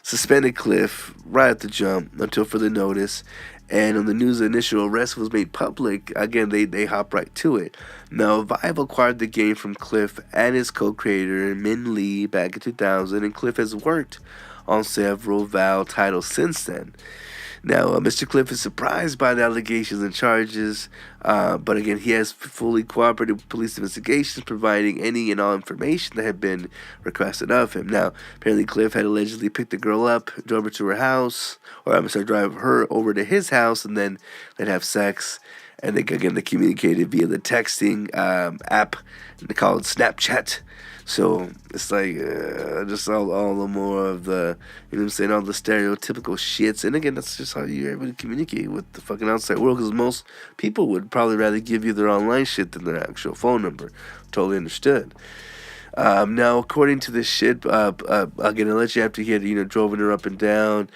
suspended Cliff right at the jump until further notice. And on the news, the initial arrest was made public. Again, they hop right to it. Now, Valve acquired the game from Cliff and his co-creator, Min Lee, back in 2000, and Cliff has worked on several Valve titles since then. Now, Mr. Cliff is surprised by the allegations and charges, but again, he has fully cooperated with police investigations, providing any and all information that had been requested of him. Now, apparently Cliff had allegedly picked the girl up, drove her to her house, drive her over to his house, and then they'd have sex. And they communicated via the texting app called Snapchat. So it's like just all the more of the, you know what I'm saying, all the stereotypical shits. And again, that's just how you're able to communicate with the fucking outside world, because most people would probably rather give you their online shit than their actual phone number. Totally understood. Now, according to this shit, again, allegedly after he had, driven her up and down,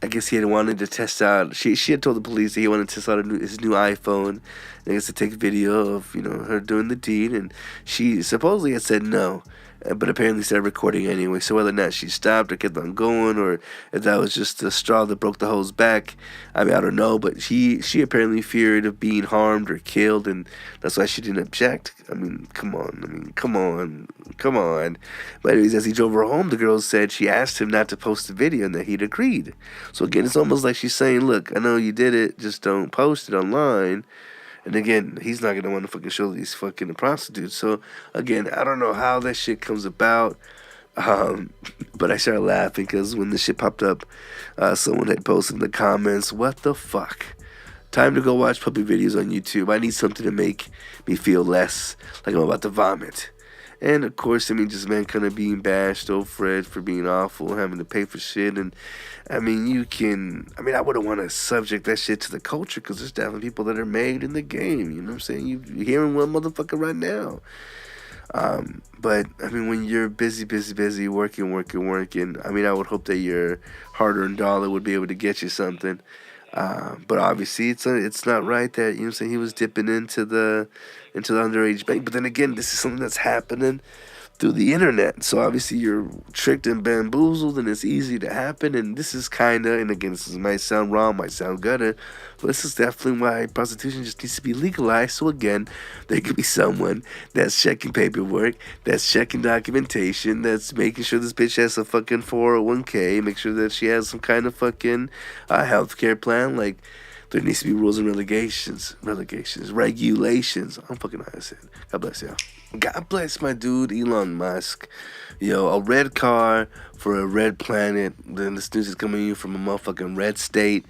I guess he had wanted to test out. She had told the police that he wanted to test out his new iPhone. I guess to take video of her doing the deed, and she supposedly had said no, but apparently started recording anyway. So whether or not she stopped or kept on going, or if that was just the straw that broke the hose back, I don't know. But she apparently feared of being harmed or killed, and that's why she didn't object. Come on. But anyways, as he drove her home, the girl said she asked him not to post the video and that he'd agreed. So again, it's almost like she's saying, look, I know you did it, just don't post it online. And again, he's not gonna want to fucking show these fucking prostitutes. So again, I don't know how that shit comes about. But I started laughing because when the shit popped up, someone had posted in the comments, "What the fuck? Time to go watch puppy videos on YouTube. I need something to make me feel less like I'm about to vomit." And of course, I mean, just mankind of being bashed over it for being awful, having to pay for shit. And I mean, I wouldn't want to subject that shit to the culture because there's definitely people that are made in the game. You know what I'm saying? You're hearing one motherfucker right now. But I mean, when you're busy, working, I mean, I would hope that your hard-earned dollar would be able to get you something. But obviously, it's not right that, you know what I'm saying, he was dipping into the underage bank. But then again, this is something that's happening through the internet. So obviously, you're tricked and bamboozled, and it's easy to happen. And this is and again, this might sound wrong, might sound gutter, but this is definitely why prostitution just needs to be legalized. So again, there could be someone that's checking paperwork, that's checking documentation, that's making sure this bitch has a fucking 401k, make sure that she has some kind of fucking healthcare plan. Like, there needs to be rules and regulations. I don't fucking know how to say it. God bless y'all. God bless my dude Elon Musk. Yo, a red car for a red planet. Then this news is coming in from a motherfucking red state.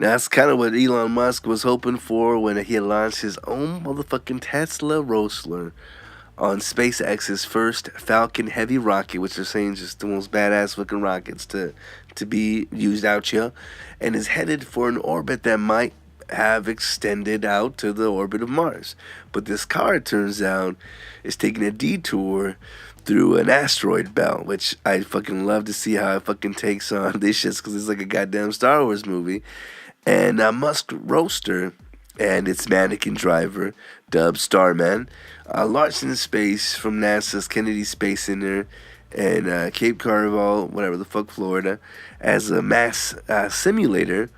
Now, that's kind of what Elon Musk was hoping for when he launched his own motherfucking Tesla Roadster on SpaceX's first Falcon Heavy rocket, which they're saying is just the most badass fucking rockets to be used out here, and is headed for an orbit that might have extended out to the orbit of Mars. But this car, it turns out, is taking a detour through an asteroid belt, which I fucking love to see how it fucking takes on this shit, because it's like a goddamn Star Wars movie. And Musk Roadster and its mannequin driver, dubbed Starman, launched into space from NASA's Kennedy Space Center in Cape Canaveral, whatever the fuck, Florida, as a mass simulator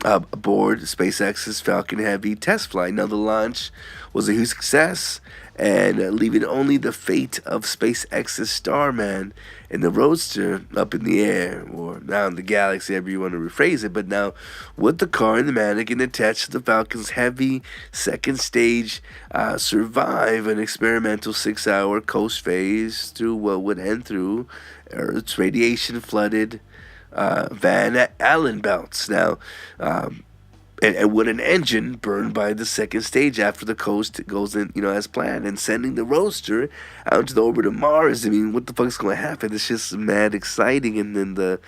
aboard SpaceX's Falcon Heavy test flight. Now, the launch was a huge success, and leaving only the fate of SpaceX's Starman and the Roadster up in the air, or now in the galaxy, however you want to rephrase it. But now, with the car and the mannequin attached to the Falcon's Heavy second stage, survive an experimental 6-hour coast phase through what would end through Earth's radiation-flooded Van Allen belts. Now, and with an engine burned by the second stage after the coast goes in, as planned, and sending the Roadster out into the orbit of Mars. I mean, what the fuck's going to happen? It's just mad exciting. And then the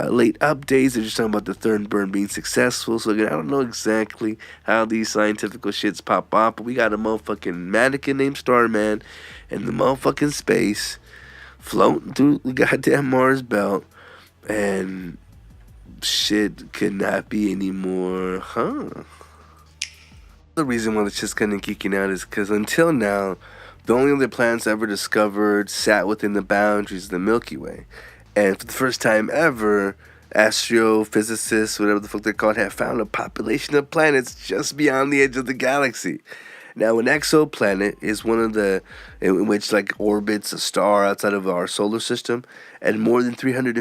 late updates, they're just talking about the third burn being successful. So again, I don't know exactly how these scientific shits pop up, but we got a motherfucking mannequin named Starman in the motherfucking space, floating through the goddamn Mars belt, and shit could not be any more, The reason why it's just kind of geeking out is because until now, the only other planets ever discovered sat within the boundaries of the Milky Way. And for the first time ever, astrophysicists, whatever the fuck they're called, have found a population of planets just beyond the edge of the galaxy. Now, an exoplanet is one of the in which orbits a star outside of our solar system, and more than 3,500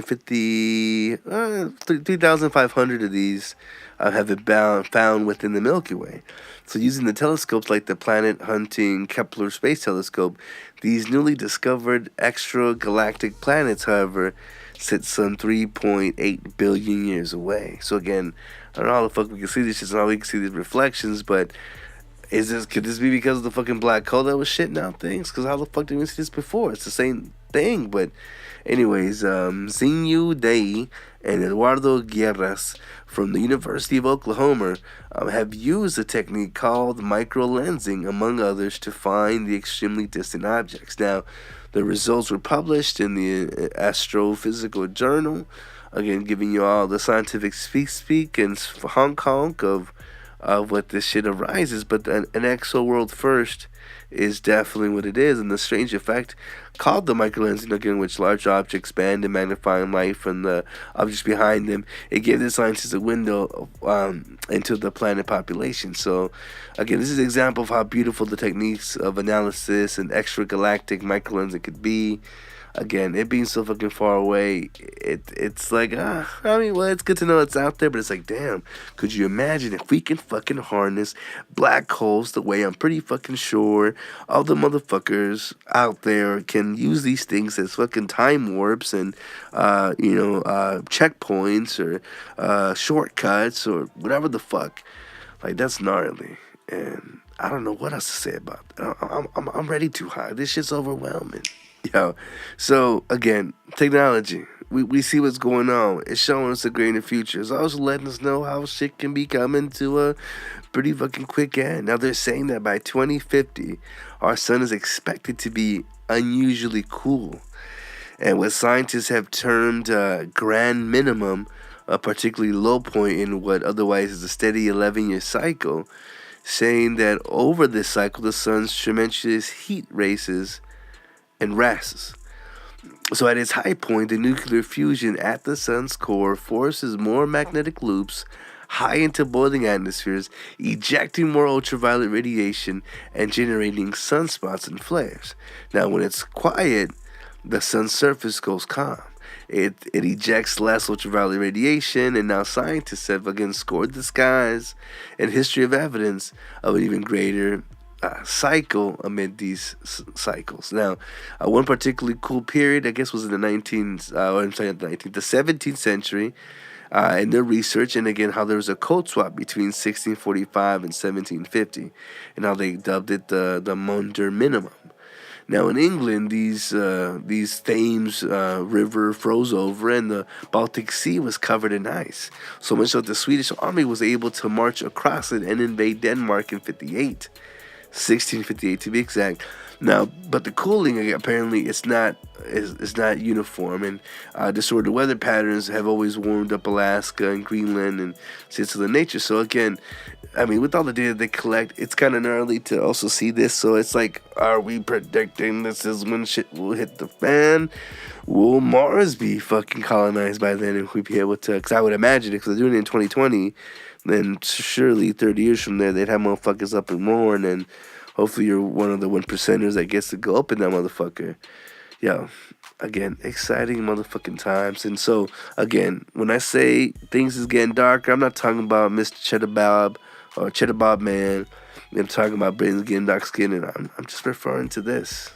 of these have been found within the Milky Way. So, using the telescopes like the planet-hunting Kepler Space Telescope, these newly discovered extragalactic planets, however, sit some 3.8 billion years away. So again, I don't know how the fuck we can see this shit, and how we can see these reflections, but could this be because of the fucking black hole that was shitting out things? Because how the fuck did we see this before? It's the same thing. But anyways, Zinyu Day and Eduardo Guerras from the University of Oklahoma have used a technique called microlensing, among others, to find the extremely distant objects. Now, the results were published in the Astrophysical Journal, again giving you all the scientific speak and honk of what this shit arises. But an exo world first is definitely what it is, and the strange effect called the microlensing, again, in which large objects expand and magnify light from the objects behind them, it gave the scientists a window into the planet population. So again, this is an example of how beautiful the techniques of analysis and extragalactic microlensing could be. again, it being so fucking far away, it's like, I mean, well, it's good to know it's out there, but it's like, damn, could you imagine if we can fucking harness black holes the way I'm pretty fucking sure all the motherfuckers out there can use these things as fucking time warps and, checkpoints or shortcuts or whatever the fuck. Like, that's gnarly. And I don't know what else to say about that. I'm ready to high. This shit's overwhelming. Yo, so again, technology. We see what's going on. It's showing us a greater future. It's also letting us know how shit can be coming to a pretty fucking quick end. Now they're saying that by 2050, our sun is expected to be unusually cool. And what scientists have termed grand minimum, a particularly low point in what otherwise is a steady 11-year cycle, saying that over this cycle, the sun's tremendous heat races and rests. So at its high point, the nuclear fusion at the sun's core forces more magnetic loops high into boiling atmospheres, ejecting more ultraviolet radiation and generating sunspots and flares. Now, when it's quiet, the sun's surface goes calm. It ejects less ultraviolet radiation, and now scientists have again scored the skies and history of evidence of an even greater cycle amid these cycles. Now, one particularly cool period, I guess, was in the 17th century, in their research, and again how there was a code swap between 1645 and 1750, and how they dubbed it the Maunder minimum. Now in England, these Thames River froze over, and the Baltic Sea was covered in ice. So much so that the Swedish army was able to march across it and invade Denmark in 1658 to be exact. Now, but the cooling apparently it's not uniform, and disordered weather patterns have always warmed up Alaska and Greenland and states of the nature. So again, I mean, with all the data they collect, it's kind of gnarly to also see this. So it's like, are we predicting this is when shit will hit the fan? Will Mars be fucking colonized by then, and we'd be able to? Because I would imagine, if they're doing it in 2020, then surely 30 years from there they'd have motherfuckers up and roaring, and hopefully you're one of the 1%ers that gets to go up in that motherfucker. Yo, again, exciting motherfucking times. And so, again, when I say things is getting darker, I'm not talking about Mr. Cheddar Bob or Cheddar Bob Man. I'm talking about Britain's getting dark skin, and I'm just referring to this.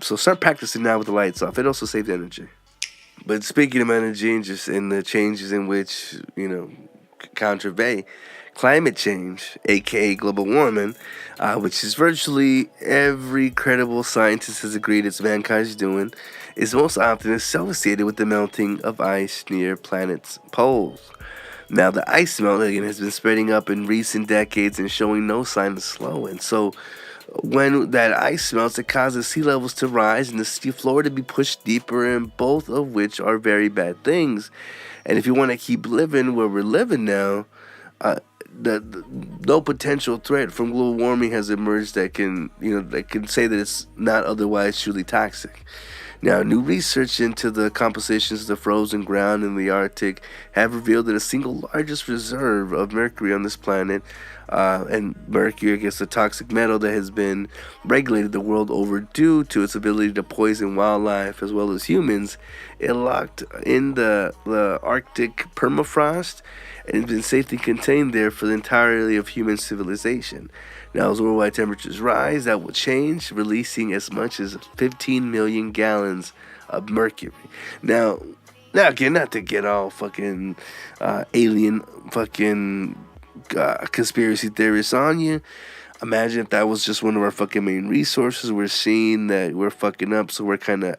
So start practicing now with the lights off. It also saves energy. But speaking of energy and just in the changes in which, contrivey, climate change, aka global warming, which is virtually every credible scientist has agreed it's mankind's doing, is most often associated with the melting of ice near planets' poles. Now, the ice melt again has been spreading up in recent decades and showing no sign of slowing. So, when that ice melts, it causes sea levels to rise and the sea floor to be pushed deeper, and both of which are very bad things. And if you want to keep living where we're living now, no potential threat from global warming has emerged that can say that it's not otherwise truly toxic. Now, new research into the compositions of the frozen ground in the Arctic have revealed that a single largest reserve of mercury on this planet, and mercury, I guess, a toxic metal that has been regulated the world over due to its ability to poison wildlife as well as humans, it locked in the Arctic permafrost and has been safely contained there for the entirety of human civilization. Now, as worldwide temperatures rise, that will change, releasing as much as 15 million gallons of mercury. Now again, not to get all fucking alien fucking conspiracy theorists on you. Imagine if that was just one of our fucking main resources. We're seeing that we're fucking up, so we're kind of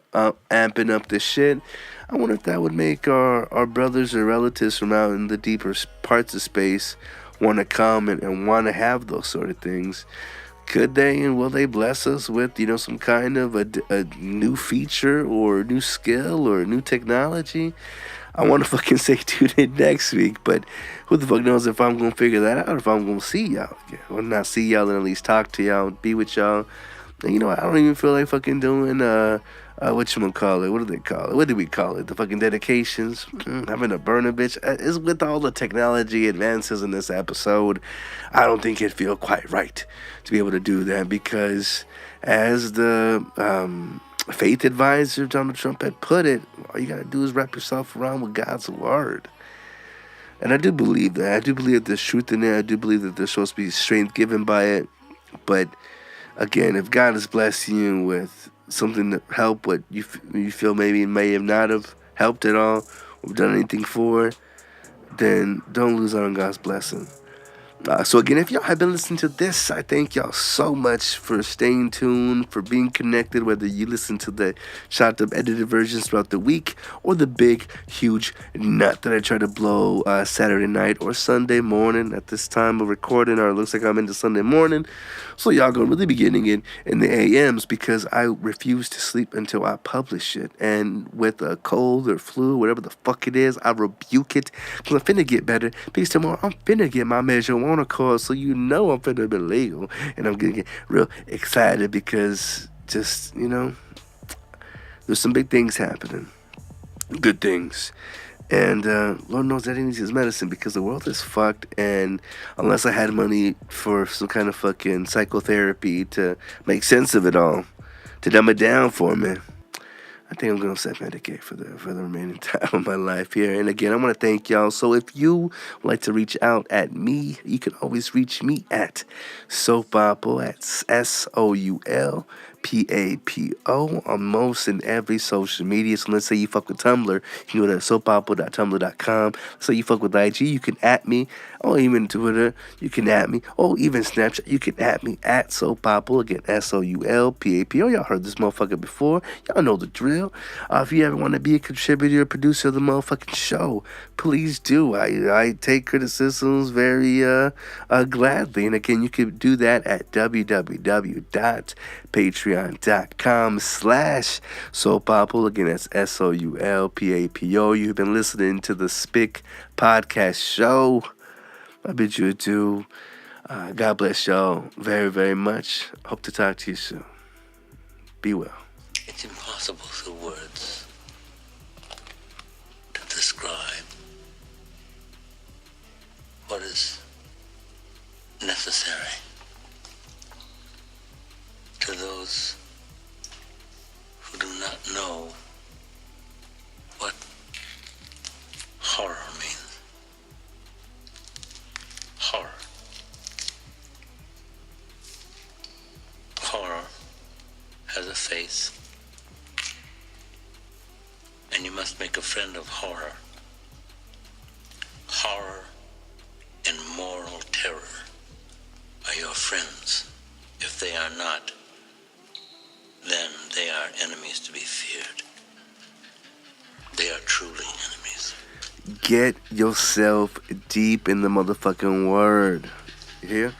amping up this shit. I wonder if that would make our brothers or relatives from out in the deeper parts of space want to come and want to have those sort of things. Could they, and will they bless us with, some kind of a new feature or new skill or new technology? I want to fucking say tune in next week, but who the fuck knows if I'm going to figure that out, or if I'm going to see y'all again. Well, not see y'all, and at least talk to y'all, be with y'all. And I don't even feel like fucking doing, whatchamacallit, what do they call it? What do we call it? The fucking dedications? Having to burn a bitch. It's with all the technology advances in this episode, I don't think it'd feel quite right to be able to do that, because as the faith advisor Donald Trump had put it, all you gotta do is wrap yourself around with God's word. And I do believe that. I do believe that there's truth in it. I do believe that there's supposed to be strength given by it. But again, if God is blessing you with something to help what you feel maybe may have not have helped at all or done anything for, then don't lose out on God's blessing. So again, if y'all have been listening to this, I thank y'all so much for staying tuned, for being connected, whether you listen to the chopped up edited versions throughout the week or the big, huge nut that I try to blow Saturday night or Sunday morning at this time of recording, or it looks like I'm into Sunday morning. So y'all gonna really be getting it in the AMs because I refuse to sleep until I publish it. And with a cold or flu, whatever the fuck it is, I rebuke it because I'm finna get better. Because tomorrow I'm finna get my marijuana card, so you know I'm finna be legal. And I'm gonna get real excited because just, there's some big things happening. Good things. And Lord knows that he needs his medicine because the world is fucked. And unless I had money for some kind of fucking psychotherapy to make sense of it all, to dumb it down for me, I think I'm going to self-medicate for the remaining time of my life here. And again, I want to thank y'all. So if you would like to reach out at me, you can always reach me at Papo, at SOULPAPO on most and every social media. So let's say you fuck with Tumblr, you can go to soapoppo.tumblr.com. Let's say you fuck with IG, you can at me, or even Twitter, you can at me, or even Snapchat, you can at me at Papo, again, SOULPAPO. Y'all heard this motherfucker before. Y'all know the drill. If you ever want to be a contributor or producer of the motherfucking show, please do. I take criticisms very gladly. And again, you can do that at www.patreon.com/Soulpapo. Again, that's SOULPAPO. You've been listening to the S.P.i.C podcast show. I bid you adieu. God bless y'all very, very much. Hope to talk to you soon. Be well. It's impossible through words to describe what is necessary to those who do not know what horror means. Horror. Horror has a face. And you must make a friend of horror. Horror and moral terror are your friends. If they are not, then they are enemies to be feared. They are truly enemies. Get yourself deep in the motherfucking word. You hear?